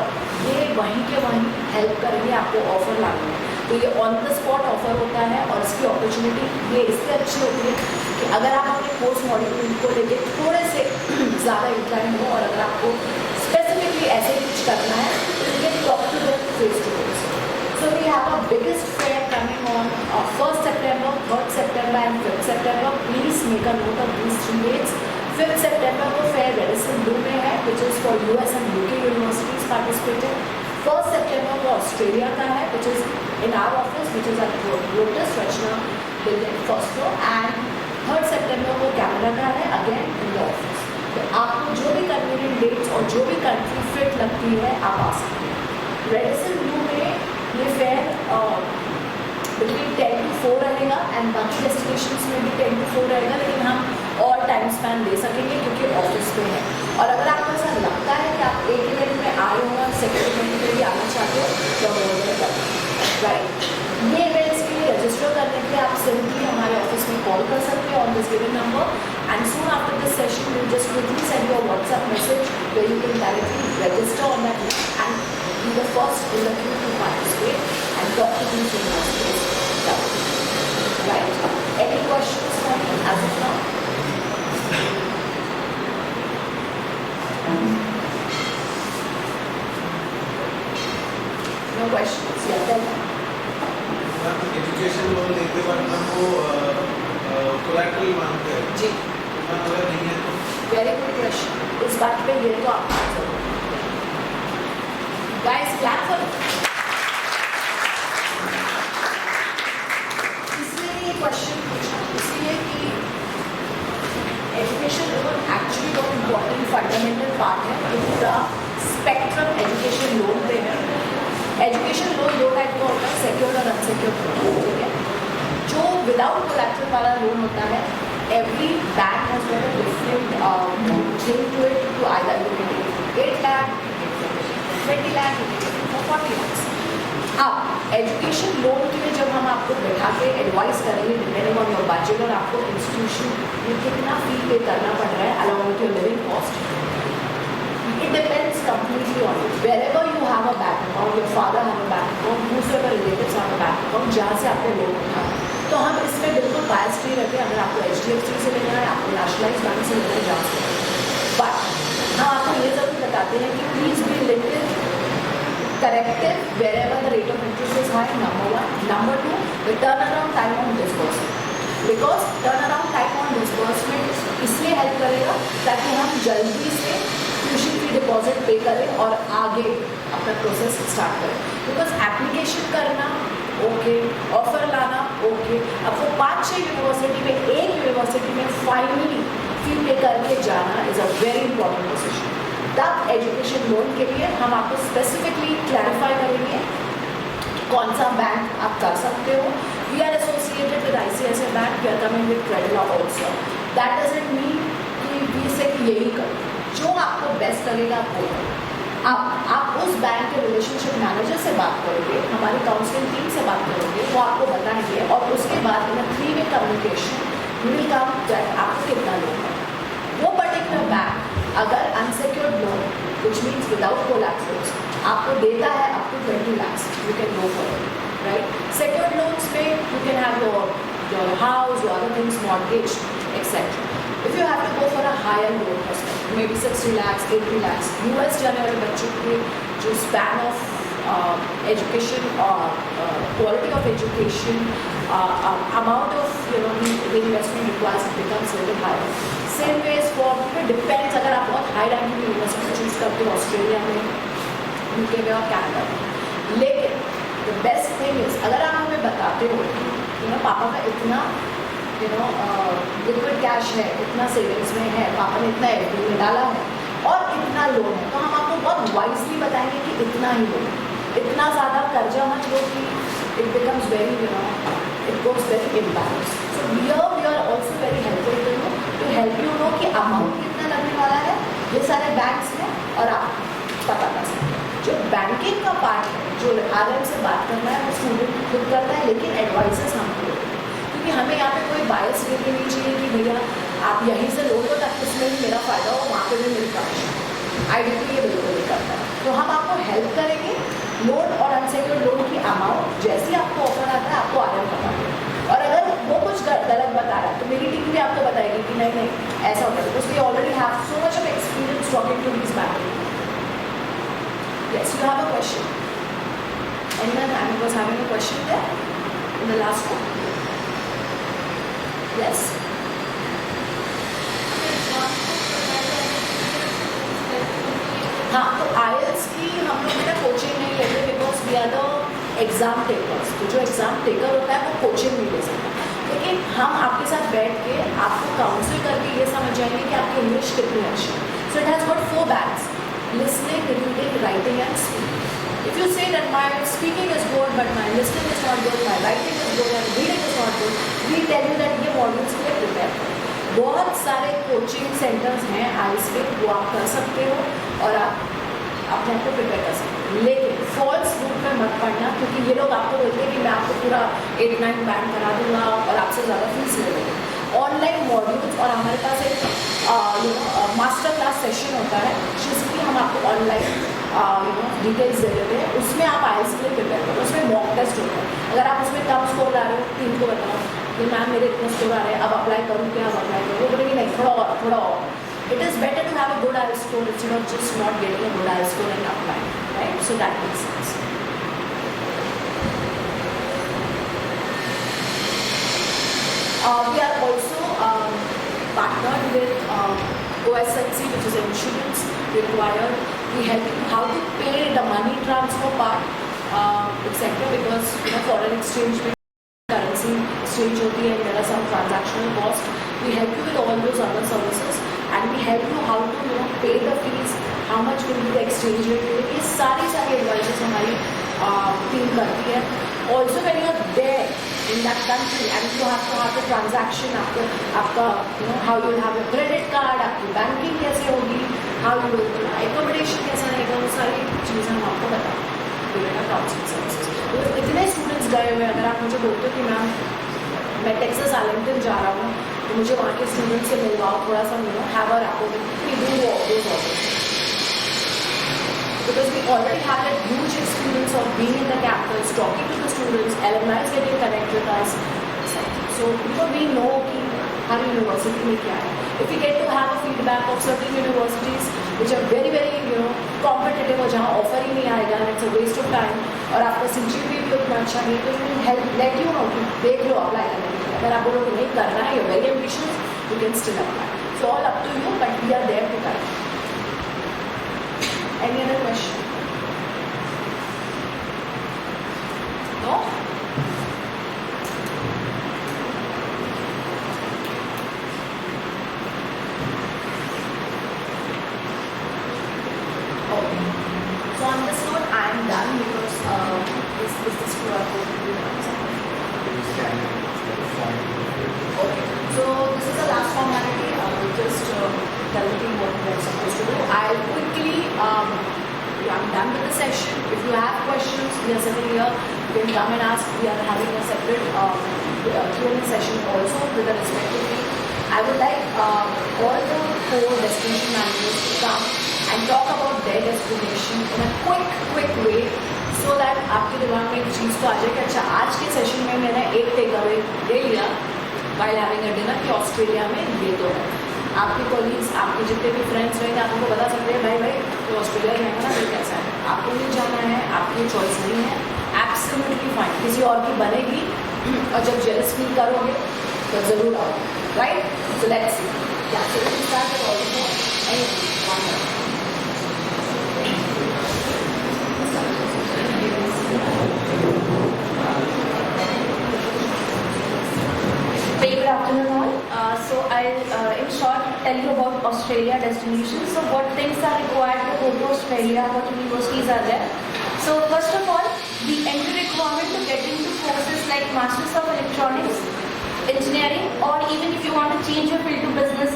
ये वहीं के वहीं हेल्प करेंगे आपको ऑफर लाने में. तो ये ऑन द स्पॉट ऑफर होता है और इसकी अपॉर्चुनिटी ये इससे अच्छी होती है कि अगर आप अपने कोर्स मॉड्यूल को लेके थोड़े से ज़्यादा इंक्लाइन हो और अगर आपको स्पेसिफिकली ऐसे कुछ करना है तो you can talk to them face to face. So we have a biggest fair coming on 1st September, 3rd September and 5th September. Please make a note of these 3 dates. 5th September को fair Radisson Blu में है which is for US and UK universities participated. 1st September को Australia का है which is in our office which is at Lotus Rachna building first floor and 3rd September को Canada का है again in the office. तो आपको जो भी कन्वीनियंट डेट्स और जो भी कंट्री फिट लगती है आप आ सकते हैं. रेडिसन ब्लू में ये फेयर बिटवीन 10 to 4 रहेगा एंड बाकी डेस्टिनेशंस में भी 10 to 4 रहेगा लेकिन हम और टाइम स्पैन दे सकेंगे क्योंकि ऑफिस में है. और अगर आपको ऐसा लगता है कि आप एक इवेंट में आए हो और सेकेंड इवेंट में भी आना चाहते हो तो राइट. ये इवेंट्स के लिए रजिस्टर करने के लिए आप सिंपली हमारे ऑफिस में कॉल कर सकते हो on this given number and soon after this session will just quickly send your WhatsApp message where you can directly register on that link and be the first in the queue to participate and talk to these universities. Right. Any questions for me as of now? No questions? Yeah, tell me. Education loan लेते वक्त हमको collateral मांगते हैं जी. अगर नहीं है तो very good question. इस बात पे ये तो आप आंसर गाइस क्लैप फॉर. इसलिए ये क्वेश्चन पूछा इसलिए कि एजुकेशन लोन एक्चुअली बहुत इम्पोर्टेंट फंडामेंटल पार्ट है. पूरा स्पेक्ट्रम एजुकेशन लोन पे है. एजुकेशन लोन 2 टाइप का होता है, सिक्योर्ड और अनसिक्योर्ड लोन. ठीक है. जो विदाउट कोलैटरल वाला लोन होता है every bank has got a different thing to it. To either you can take 8 lakh, 20 lakh, 40 lakh. अब एजुकेशन लोन के लिए जब हम आपको बैठा के एडवाइस करेंगे डिपेंडिंग ऑन योर बजट और आपको इंस्टीट्यूशन में कितना फी पे करना पड़ रहा है along with your living cost, it depends completely on it. Wherever you have a bank account, your father have a bank account, whosoever relatives have a bank account, जहाँ से आपको लोन उठाना तो हम इसमें बिल्कुल बायस नहीं रहते. अगर आपको HDFC से लेना है, आपको नेशनलाइज बैंक से लेना है, जहाँ से. बट हम आपको ये ज़रूर बताते हैं कि please be little corrective wherever the rate of interest is high. Number 1. Number 2, the turnaround time on disbursement. Because turnaround time on disbursement इसलिए हेल्प करेगा ताकि हम जल्दी से ट्यूशन फी डिपॉजिट पे करें और आगे अपना प्रोसेस स्टार्ट करें. बिकॉज एप्लीकेशन करना ओके, ऑफर लाना ओके। अब वो 5-6 यूनिवर्सिटी में एक यूनिवर्सिटी में फाइनली फी पे करके जाना is a very important decision. तब एजुकेशन लोन के लिए हम आपको स्पेसिफिकली क्लैरिफाई करेंगे कौन सा बैंक आप कर सकते हो। We are associated with ICICI bank, we are coming with Credila also. That doesn't mean कि वी से यही करो, जो आपको बेस्ट लगेगा आप वो करो। आप उस बैंक के रिलेशनशिप मैनेजर से बात करोगे, हमारी काउंसलिंग टीम से बात करोगे, वो आपको बताएंगे और उसके बाद in 3 way communication will come that आपको कितना लोन है। वो पर्टिकुलर बैंक अगर unsecured loan which means without collaterals आपको देता है up to 20 lakhs, you can go for it, right. Secured loans में you can have your house, your other things mortgage etcetera. If you have to go for a higher loan perspective, maybe 60 lakhs, 80 lakhs, US जाने वाले बच्चों के जो span of education और quality of education, amount of the investment requires becomes a little higher. Same way is for depends अगर आप बहुत high ranking university choose करते हो ऑस्ट्रेलिया में, UK में और कनाडा में। लेकिन the best thing is अगर आप हमें बताते हो पापा का इतना लिक्विड कैश है, इतना सेविंग्स में है, पापा ने इतना FD में डाला है और इतना लोन है, तो हम आपको बहुत वाइजली बताएंगे कि इतना ही लो, इतना ज़्यादा कर्जा मत लो कि it becomes very it goes very imbalance. So we are also very helpful to help you know कि अमाउंट कितना लगने वाला है ये सारे बैंक्स में और आप पता कर सकते हैं। जो बैंकिंग का पार्ट है, जो RM से बात करना है वो स्टूडेंट खुद करता है, लेकिन एडवाइसेस हमको देते हैं कि हमें यहाँ पे कोई बायस लेके नहीं चाहिए कि भैया आप यहीं से लोन लो ताकि उसमें भी मेरा फ़ायदा हो, वहाँ पे भी मेरी कमीशन। IDP ये बिल्कुल नहीं करता है। तो हम आपको हेल्प करेंगे, लोन और अनसिक्योर्ड लोन की अमाउंट जैसे ही आपको ऑफर आता है आपको RM बता देंगे। और अगर वो कुछ गलत बता रहा है तो मेरी टीम भी आपको बताएगी कि नहीं ऐसा होता है, because we already have so much of experience talking to these bank. Yes, you have a question? Anyone was having a question there in the last one? Yes. हाँ, तो IELTS की हम लोग बेटा कोचिंग नहीं लेते because we are the exam takers. तो जो एग्ज़ाम टेकर होता है वो कोचिंग नहीं ले सकता, लेकिन हम आपके साथ बैठ के आपको काउंसिल करके ये समझ जाएंगे कि आपकी इंग्लिश कितनी अच्छी है। So it has got 4 bands: listening, reading, writing and speaking. If you say that my speaking is good but my listening is not good, my writing is good and reading is not good, we tell you that ये modules के लिए prepare करो। बहुत सारे coaching centres हैं IELTS के, वो आप कर सकते हो और आप अपने आप को प्रिपेयर कर सकते हो, लेकिन फॉल्स रूट में मत पढ़ना, क्योंकि ये लोग आपको बोलते हैं कि मैं आपको पूरा 8-9 बैंड करा दूँगा और आपसे ज़्यादा फीस ले लूँगा। ऑनलाइन मॉड्यूल्स और हमारे पास एक मास्टर क्लास सेशन होता है जिसकी हम आपको ऑनलाइन डिटेल्स दे देते हैं, उसमें आप IELTS के लिए प्रिपेयर करो। उसमें मॉक टेस्ट होता है, अगर आप उसमें कम स्कोर ला रहे हो टीम को बताओ कि मैम मेरे इतने स्कोर आ रहे हैं, अब अप्लाई करूँ क्या, अब अप्लाई करूँ, वो बोलेंगे नहीं थोड़ा और। It is better to have a good IELTS score instead of just not getting a good IELTS score and apply, right? So that makes sense. We are also partnered with OSNC, which is insurance required. We help you how to pay the money transfer part, etc. Because foreign exchange में currency exchange होती है, there are some transactional cost. We help you with all those other services and we help you how to pay the fees, how much will be the exchange rate. ये सारी advices हमारी team करती है. Also when you are there in that country and you have to have the transaction, आपका how you will have a credit card, आपकी banking कैसे होगी, how you will accommodation कैसा रहेगा, वो सारी चीज़ें हम आपको बताएंगे काउंसलिंग सर्विसेज। तो इतने स्टूडेंट्स गए हुए, अगर आप मुझे बोलते हो कि मैम मैं टेक्सास आर्लिंगटन जा रहा हूँ तो मुझे वहाँ के स्टूडेंट्स से मिलवाओ, थोड़ा सा have a rapport with, we do all those also. Because we already have that huge experience of being in the campus, talking to the students, alumni getting connected with us. So we know कि हर university में क्या है. If we get to have a feedback of certain universities which are very competitive और जहाँ offer ही नहीं आएगा, and it's a waste of time, और आपका CGPA भी उतना अच्छा नहीं, तो we will help let you know कि देख लो apply करने के लिए. अगर आप बोलोगे नहीं करना है, you're very ambitious, you can still apply. So all up to you, but we are there to guide. Any other question? No? is this QR code? Okay. So this is the last formality. I will just tell the team what we are supposed to do. I'll quickly. I'm done with the session. If you have questions, we are sitting here. You can come and ask. We are having a separate Q&A session also with the respective team. I would like all the 4 destination managers to come and talk about their destination in a quick way, so that आपके दिमाग में एक चीज़ तो आ जाए कि अच्छा आज के सेशन में मैंने एक टेक अवे ले लिया while having a dinner कि ऑस्ट्रेलिया में ये तो है. आपके कॉलीग्स, आपके जितने भी फ्रेंड्स रहेंगे आप उनको बता सकते हैं भाई तो ऑस्ट्रेलिया जाएगा ना फिर कैसा है, आपको नहीं जाना है, आपकी चॉइस नहीं है, एब्सोल्युटली फाइन. किसी और की बनेगी और जब जेलस फील करोगे तो ज़रूर आओ. Right? So let's see. Yeah so let's start with all the anyone. Very good afternoon all. So I'll in short tell you about Australia destination. So what things are required to go to Australia, what universities are there. So first of all, the entry requirement to get into courses like Masters of Electronics, Engineering, or even if you want to change your field to business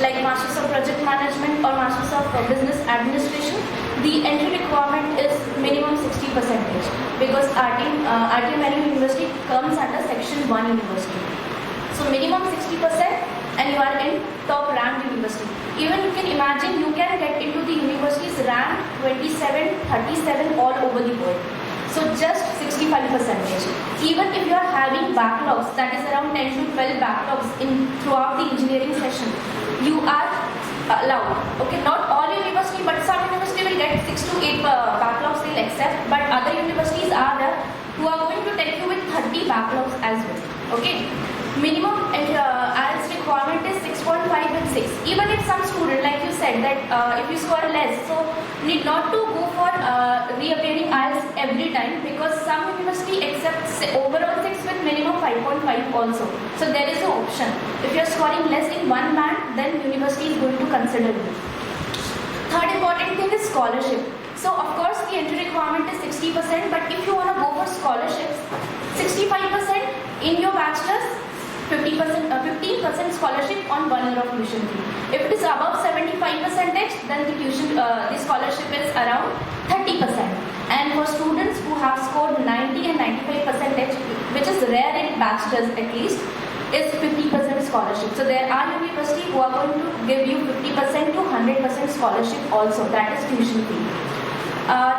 like Masters of Project Management or Masters of Business Administration, the entry requirement is minimum 60% because RTM University comes under Section 1 University. So minimum 60% and you are in top ranked university. Even you can imagine you can get into the universities ranked 27, 37 all over the world. So just 65%. Even if you are having backlogs, that is around 10 to 12 backlogs throughout the engineering session, you are allowed. Okay, not all university, but some university will get 6 to 8 backlogs they'll accept, but other universities are there who are going to take you with 30 backlogs as well. Okay. Minimum IELTS requirement is 6.5 and 6. Even if some student, like you said, that if you score less, so need not to go for reappearing IELTS every time because some university accepts overall 6 with minimum 5.5 also. So there is an option. If you are scoring less in one band, then university is going to consider you. Third important thing is scholarship. So of course the entry requirement is 60%, but if you want to go for scholarships, 65% in your bachelor's, 15% scholarship on 1 year of tuition fee. If it is above 75%, then the scholarship is around 30%. And for students who have scored 90 and 95%, which is rare in bachelor's at least, is 50% scholarship. So there are universities who are going to give you 50% to 100% scholarship also. That is tuition fee.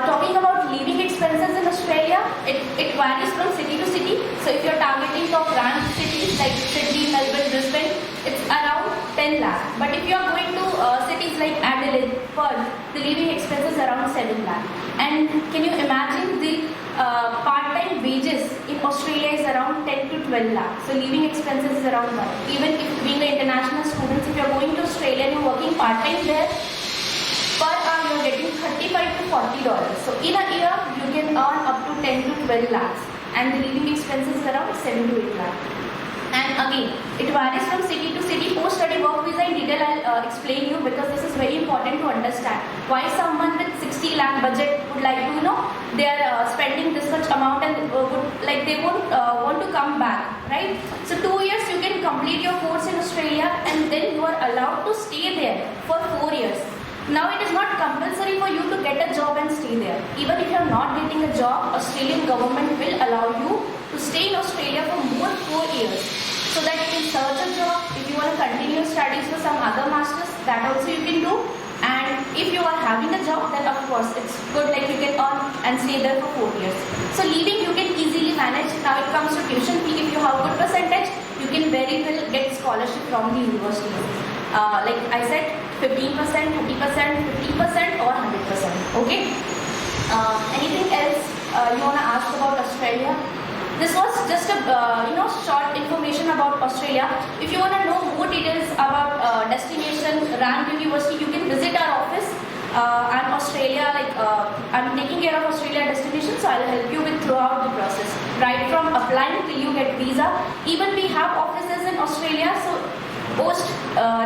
Talking about living expenses in Australia, it varies from city to city. So if you're targeting top ranked cities like Sydney, Melbourne, Brisbane, it's around 10 lakh. But if you're going to cities like Adelaide, Perth, the living expenses around 7 lakh. And can you imagine the part-time wages in Australia is around 10 to 12 lakh. So living expenses is around that. Even if being an international student, if you're going to Australia and you're working part-time there, per hour you are getting $35 to $40. So in a year you can earn up to 10 to 12 lakhs and the living expenses is around 7 to 8 lakhs. And again, it varies from city to city. Post-study work visa in detail I'll explain you because this is very important to understand. Why someone with 60 lakh budget would like to, they are spending this much amount and they won't want to come back, right? So 2 years you can complete your course in Australia and then you are allowed to stay there for 4 years. Now it is not compulsory for you to get a job and stay there. Even if you are not getting a job, Australian government will allow you to stay in Australia for more 4 years. So that you can search a job. If you want to continue studies for some other masters, that also you can do. And if you are having a job, then of course it's good, like you can earn and stay there for 4 years. So leaving you can easily manage. Now it comes to tuition fee. If you have good percentage, you can very well get scholarship from the university. Like I said, 15%, 30%, 50% or 100%. Okay. Anything else you want to ask about Australia? This was just a short information about Australia. If you want to know more details about destination, ranked university, you can visit our office. I'm Australia, I'm taking care of Australia destination, so I'll help you with throughout the process. Right from applying till you get visa. Even we have offices in Australia, so post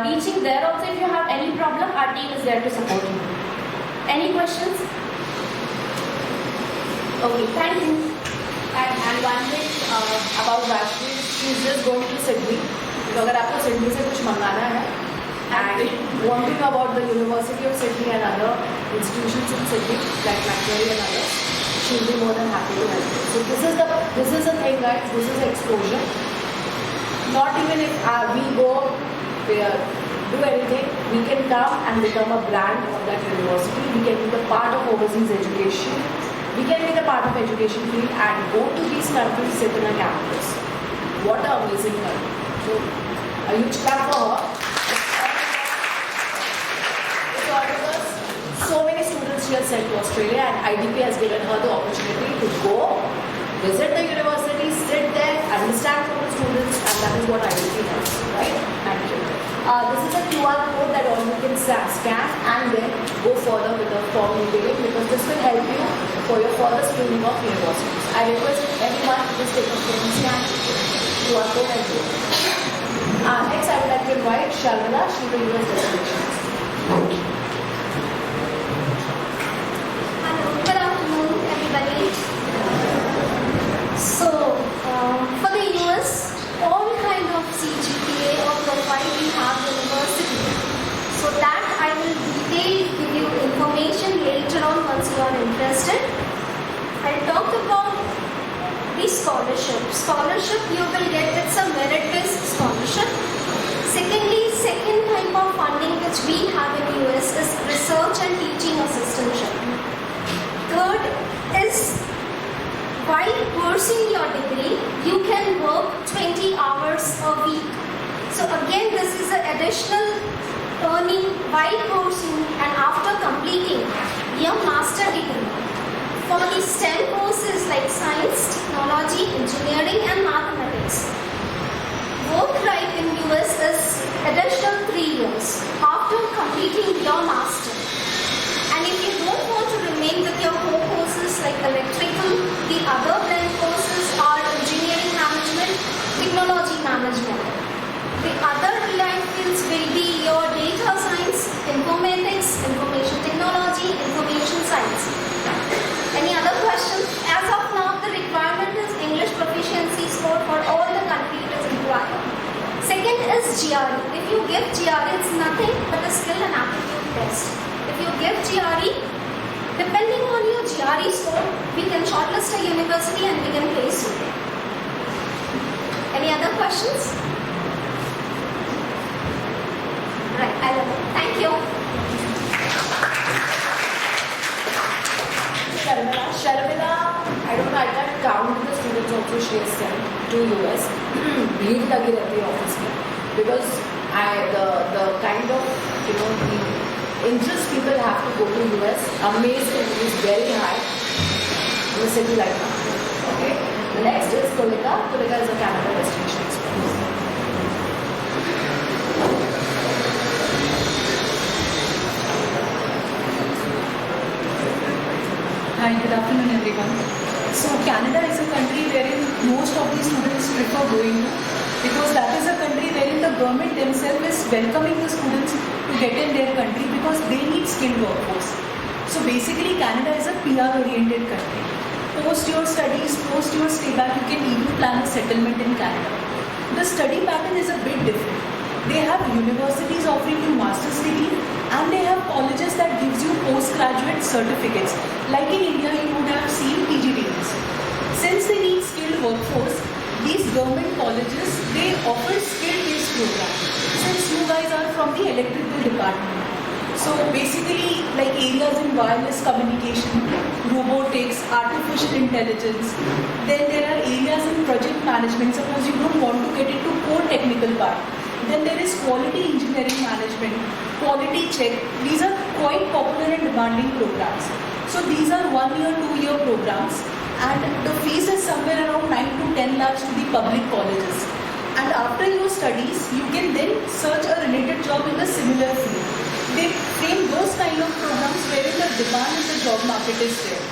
reaching there also, if you have any problem, our team is there to support you. Any questions? Okay, thank you. And one thing about Rashmi, she's just going to Sydney. तो अगर आपको Sydney से कुछ मंगाना है and want to know about the University of Sydney and other institutions in Sydney like Macquarie and others, she'll be more than happy to help you. So this is the thing, guys. This is exposure. Not even if we go there, do anything, we can come and become a brand of that university. We can be the part of overseas education. We can be the part of education field and go to these countries, sit in a campus. What an amazing country. So, a huge clap for her. It's all because so many students she has sent to Australia and IDP has given her the opportunity to go, visit the university, sit there, understand from the students, and that is what IDP does, right? Thank you. This is a QR code that all you can scan and then go further with the form detailing because this will help you for your further screening of universities. I request everyone to just take a phone scan, QR code and go. Next, I would like to invite Sharmila. She will give us destinations. Hello, good afternoon, everybody. So, for the US, all kind of CGPA or profile we have university. So that I will give you information later on once you are interested. I'll talk about the scholarship. Scholarship you will get, it's a merit-based scholarship. Secondly, second type of funding which we have in US is research and teaching assistantship. Third is while pursuing your degree, you can work 20 hours a week. So again, this is an additional earning while pursuing and after completing your master degree. For the STEM courses like science, technology, engineering and mathematics, work right in US is additional 3 years after completing your master. And if you don't want to remain with your core courses like electrical, the other blend courses are engineering management, technology management. The other aligned fields will be your data science, informatics, information technology, information science. Any other questions? As of now, the requirement is English proficiency score for all the countries it is required. Second is GRE. If you give GRE, it's nothing but a skill and aptitude test. If you give GRE, depending on your GRE score, we can shortlist a university and we can place you. Any other questions? Right, I love it. Thank you. Sharmila, I don't know, I can't count the students also she has sent to US. भीड़ लगी रहती है office में because the kind of the interest people have to go to US amazing is very high in a city like that. Okay. The next is Kulika. Kulika is a Canada destination experience. Hi, good afternoon everyone. So Canada is a country wherein most of the students prefer going to because that is a country wherein the government themselves is welcoming the students to get in their country because they need skilled workforce. So basically Canada is a PR oriented country. Post your studies, post your stay back, you can even plan a settlement in Canada. The study pattern is a bit different. They have universities offering you master's degree and they have colleges that gives you postgraduate certificates. Like in India, you would have seen PG degrees. Since they need skilled workforce, these government colleges, they offer skill-based programs. Since you guys are from the electrical department. So basically, like areas in wireless communication, robotics, artificial intelligence. Then there are areas in project management. Suppose you don't want to get into core technical part. Then there is quality engineering management, quality check. These are quite popular and demanding programs. So these are 1 year, 2 year programs and the fees is somewhere around 9 to 10 lakhs to the public colleges. And after your studies, you can then search a related job in a similar field. They frame those kind of programs wherein the demand in the job market is there.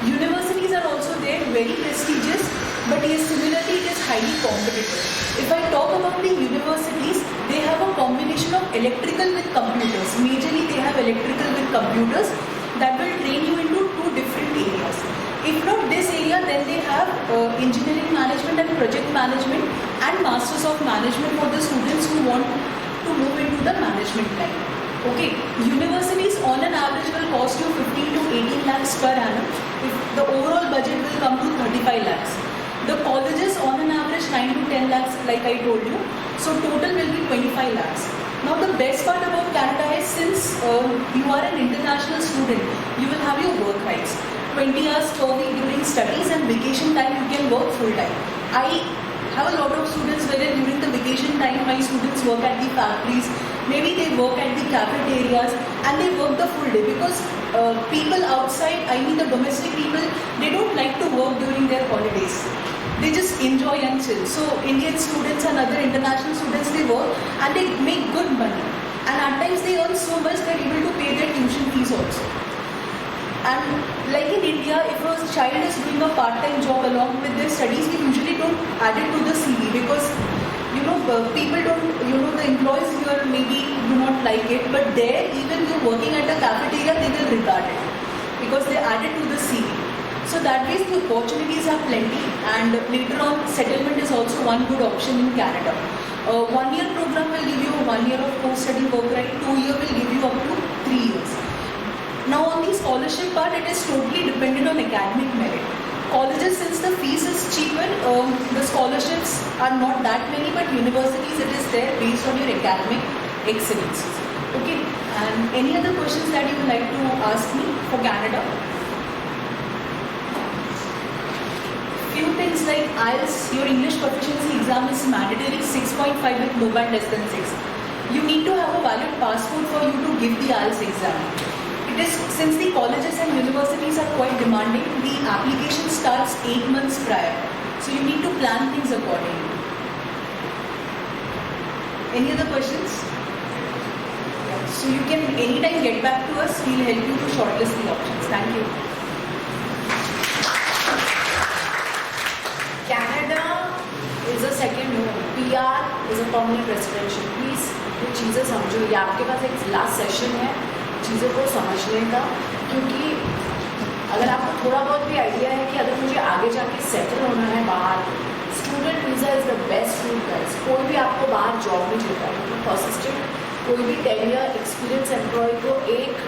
Universities are also there, very prestigious, but yes, similarly it is highly competitive. If I talk about the universities, they have a combination of electrical with computers. Majorly they have electrical with computers that will train you into two different areas. If not this area, then they have engineering management and project management and masters of management for the students who want to move into the management line. Okay, universities on an average will cost you 15 to 18 lakhs per annum. If the overall budget will come to 35 lakhs. The colleges on an average 9 to 10 lakhs, like I told you. So total will be 25 lakhs. Now the best part about Canada is since you are an international student, you will have your work rights. 20 hours per week during studies and vacation time you can work full time. I have a lot of students wherein during the vacation time my students work at the factories, maybe they work at the cafeterias and they work the full day because people outside, I mean the domestic people, they don't like to work during their holidays. They just enjoy and chill. So Indian students and other international students, they work and they make good money. And at times they earn so much they're able to pay their tuition fees also. And like in India, if a child is doing a part-time job along with their studies, we usually don't add it to the CV because people don't, the employees here maybe do not like it, but there, even you're working at a cafeteria, they will regard it because they add it to the CV. So that way the opportunities are plenty, and later on settlement is also one good option in Canada. 1 year program will give you 1 year of post-study work right, 2 year will give you up to 3 years. Now on the scholarship part, it is totally dependent on academic merit. Colleges, since the fees is cheaper, the scholarships are not that many, but universities it is there based on your academic excellence. Okay, and any other questions that you would like to ask me for Canada? Few things like IELTS, your English proficiency exam is mandatory 6.5 with no band less than 6. You need to have a valid passport for you to give the IELTS exam. It is, since the colleges and universities are quite demanding, the application starts 8 months prior. So you need to plan things accordingly. Any other questions? Yeah. So you can anytime get back to us, we'll help you to shortlist the options. Thank you. Canada is a second home. PR is a permanent residential. Please ये चीज़ें समझो. ये आपके पास एक last session है चीज़ों को समझने का, क्योंकि अगर आपको थोड़ा बहुत भी आइडिया है कि अगर मुझे आगे जाके सेटल होना है बाहर, student visa is the best route guys. कोई भी आपको बाहर जॉब नहीं देता है. परसिस्टेंट कोई भी 10 ईयर एक्सपीरियंस एम्प्लॉय को एक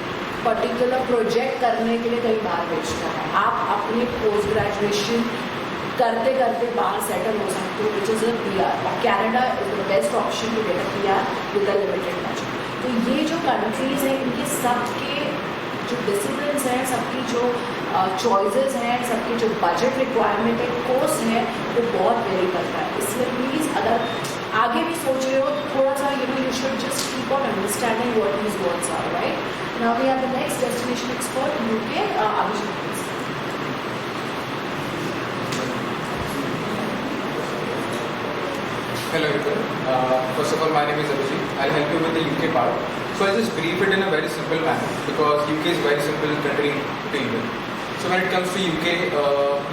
पर्टिकुलर प्रोजेक्ट करने के लिए कहीं बाहर भेजता है. आप अपने पोस्ट ग्रेजुएशन करते करते बाहर सेटल हो सकते हो, विच इज़ अ PR. और Canada is the best option to get a PR with a limited budget. तो ये जो कंट्रीज हैं, इनके सबके जो डिसिप्लिन हैं, सबकी जो चॉइसेस हैं, सबकी जो बजट रिक्वायरमेंट है, कोर्स है, वो बहुत वेरी करता है. इसलिए प्लीज़ अगर आगे भी सोच रहे हो तो थोड़ा सा you should just keep on understanding what these words are. Right now we have the next destination expert UK, Abhijit. Hello everyone. First of all, my name is Abhijit. I'll help you with the UK part. So I'll just brief it in a very simple manner because UK is a very simple country to deal with. So when it comes to UK,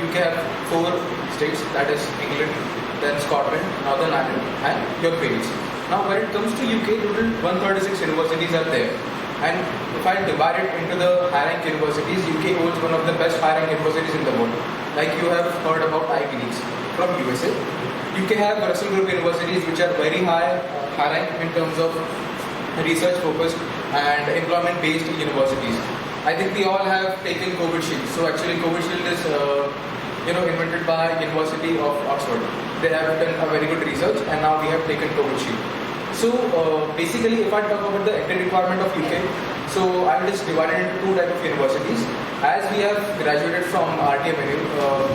UK have 4 states, that is England, then Scotland, Northern Ireland and your Wales. Now when it comes to UK, total 136 universities are there. And if I divide it into the high rank universities, UK holds one of the best high rank universities in the world. Like you have heard about Ivy Leagues from USA. UK have Russell Group universities which are very high rank in terms of research focused and employment based universities. I think we all have taken Covishield. So actually Covishield is invented by University of Oxford. They have done a very good research and now we have taken Covishield. So basically if I talk about the entry requirement of UK, so I will just divide it into 2 types of universities. As we have graduated from RTMA,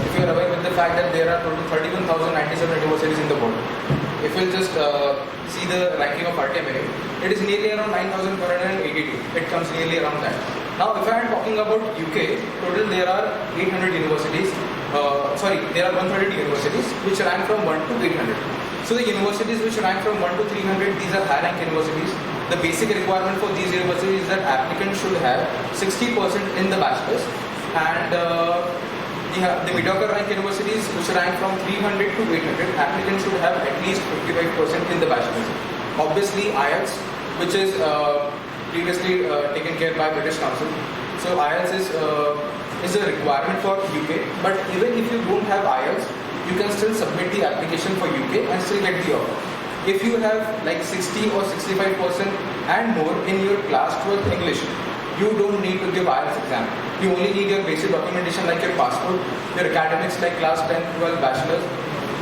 if you are aware with the fact that there are total 31,097 universities in the world. If we'll just see the ranking of RTMA, it is nearly around 9,482. It comes nearly around that. Now if I am talking about UK, total there are 800 universities, there are 130 universities which rank from 1 to 800. So the universities which rank from 1 to 300, these are high rank universities. The basic requirement for these universities is that applicants should have 60% in the bachelor's, and the mediocre rank universities which rank from 300 to 800, applicants should have at least 55% in the bachelor's. Obviously IELTS, which is previously taken care by British Council. So IELTS is is a requirement for UK, but even if you don't have IELTS, you can still submit the application for UK and still get the offer. If you have like 60 or 65% and more in your class 12 English, you don't need to give IELTS exam. You only need your basic documentation like your passport, your academics like class 10, 12, bachelor's,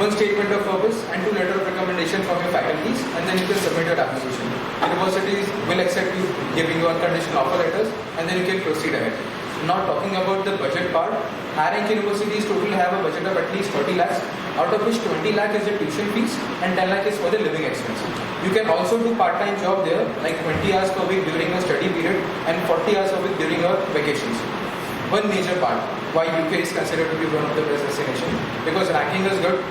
one statement of purpose and 2 letters of recommendation from your faculties, and then you can submit your application. Universities will accept you, giving you unconditional offer letters, and then you can proceed ahead. Now talking about the budget part, higher rank universities totally have a budget of at least 30 lakhs, out of which 20 lakh is the tuition fees and 10 lakh is for the living expense. You can also do part-time job there, like 20 hours per week during a study period and 40 hours a week during your vacations. One major part why UK is considered to be one of the best destinations, because ranking is good,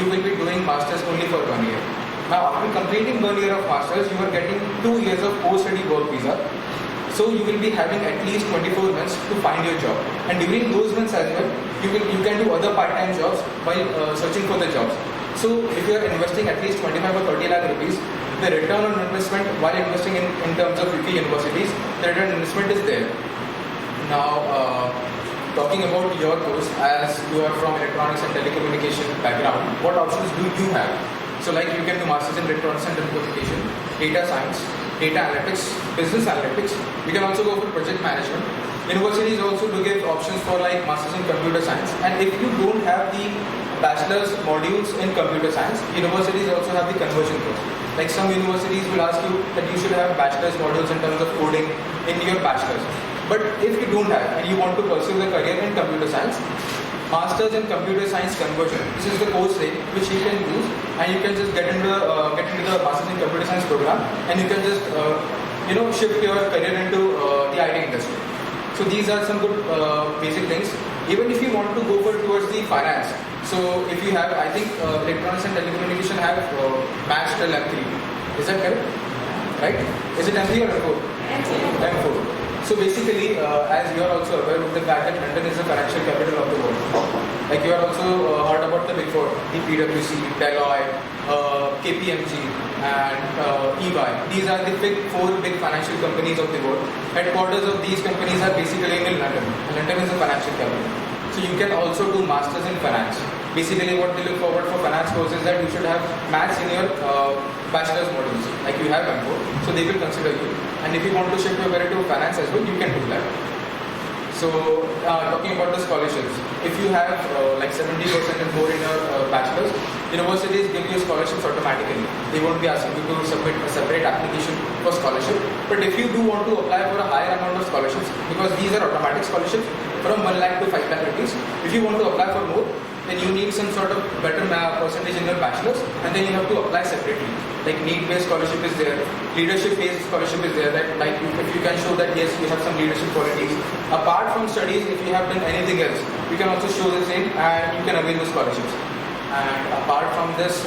you will be doing masters only for 1 year. Now after completing 1 year of masters, you are getting 2 years of post-study work visa. So you will be having at least 24 months to find your job, and during those months as well, you can do other part-time jobs while searching for the jobs. So if you are investing at least 25 or 30 lakh rupees, the return on investment while investing in terms of UK universities, the return on investment is there. Now talking about your course, as you are from electronics and telecommunication background, what options do you have? So like you can do masters in electronics and telecommunication, data science, data analytics, business analytics. You can also go for project management. Universities also do give options for like masters in computer science, and if you don't have the bachelor's modules in computer science, universities also have the conversion course. Like some universities will ask you that you should have bachelor's modules in terms of coding in your bachelor's. But if you don't have and you want to pursue the career in computer science, masters in computer science conversion, this is the course rate which you can use, and you can just get into the masters in computer science program, and you can just shift your career into the IT industry. So these are some good basic things. Even if you want to go towards the finance, so if you have, I think electronics and telecommunication have maths till M3. Is that correct? Right? Is it M3 or M4? M4. So basically, as you are also aware of the fact that London is the financial capital of the world. Like you are also heard about the Big Four, the PwC, Deloitte, KPMG, and EY. These are the four big financial companies of the world. Headquarters of these companies are basically in London. London is the financial capital. So you can also do masters in finance. Basically, what they look forward for finance course is that you should have maths in your bachelor's modules, like you have M4, so they will consider you. And if you want to shift your career to finance as well, you can do that. So, talking about the scholarships, if you have like 70% and more in your bachelor's, universities give you scholarships automatically. They won't be asking you to submit a separate application for scholarship. But if you do want to apply for a higher amount of scholarships, because these are automatic scholarships from 1 lakh to 5 lakh rupees, if you want to apply for more, then you need some sort of better percentage in your bachelor's, and then you have to apply separately. Like need-based scholarship is there, leadership-based scholarship is there. That like if you can show that yes, you have some leadership qualities. Apart from studies, if you have done anything else, you can also show the same, and you can avail the scholarships. And apart from this,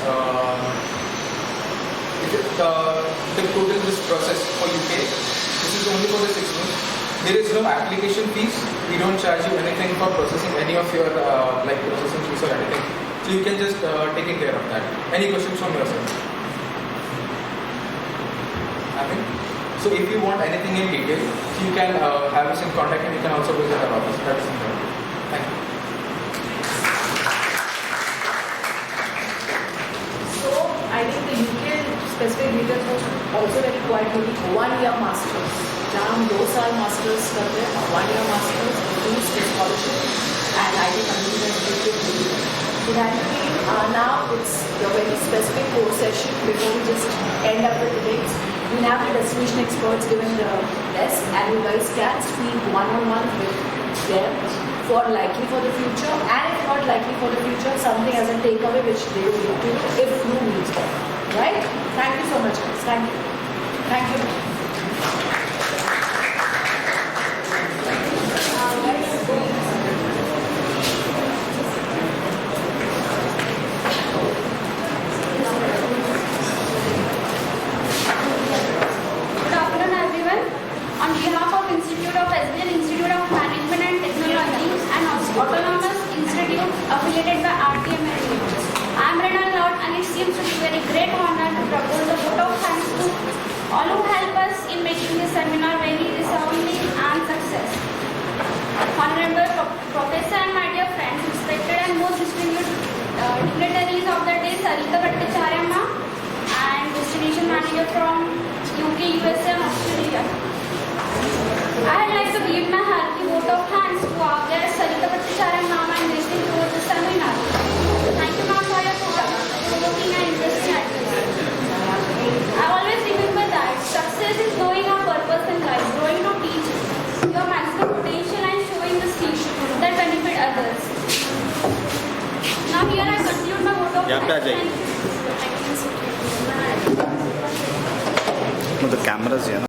the total this process for UK, this is only for the 6 months. There is no application fees. We don't charge you anything for processing any of your like processing fees or anything. So you can just taking care of that. Any questions from your side? Nothing? So if you want anything in detail, so you can have us in contact, and you can also visit our office. That is important. Thank you. So I think the UK specific details was also required to be 1 year masters. जहाँ हम 2 साल masters करते हैं, 1 year masters, includes the scholarship, and I think so that now it's a very specific course session. Before we just end up with the dates, we'll have the destination experts giving the test, and you guys can speak one-on-one with them for likely for the future, and if not likely for the future, something as a takeaway which they will give to you if you meet them. Right? Thank you so much, guys. Thank you. Thank you. Good afternoon, everyone. On behalf of Institute of SBL Institute of Management and Technology and Autonomous Institute affiliated by RTM, I am Renal Lord, and it seems to be a very great honor to propose a vote of thanks to all who help us in making this seminar very resounding and success. Honorable USA and Australia. I'd like to give my hearty vote of thanks to our guest Sarita Bhattacharya ma'am and listening to the seminar. Thank you ma'am for your provoking and interesting address. I always remember that success is knowing our purpose in life, growing to teach your maximum potential and showing the skills that benefit others. Now here I conclude my vote of यहाँ पे आ thanks. जाइए। Thank you. मतलब cameras है ना।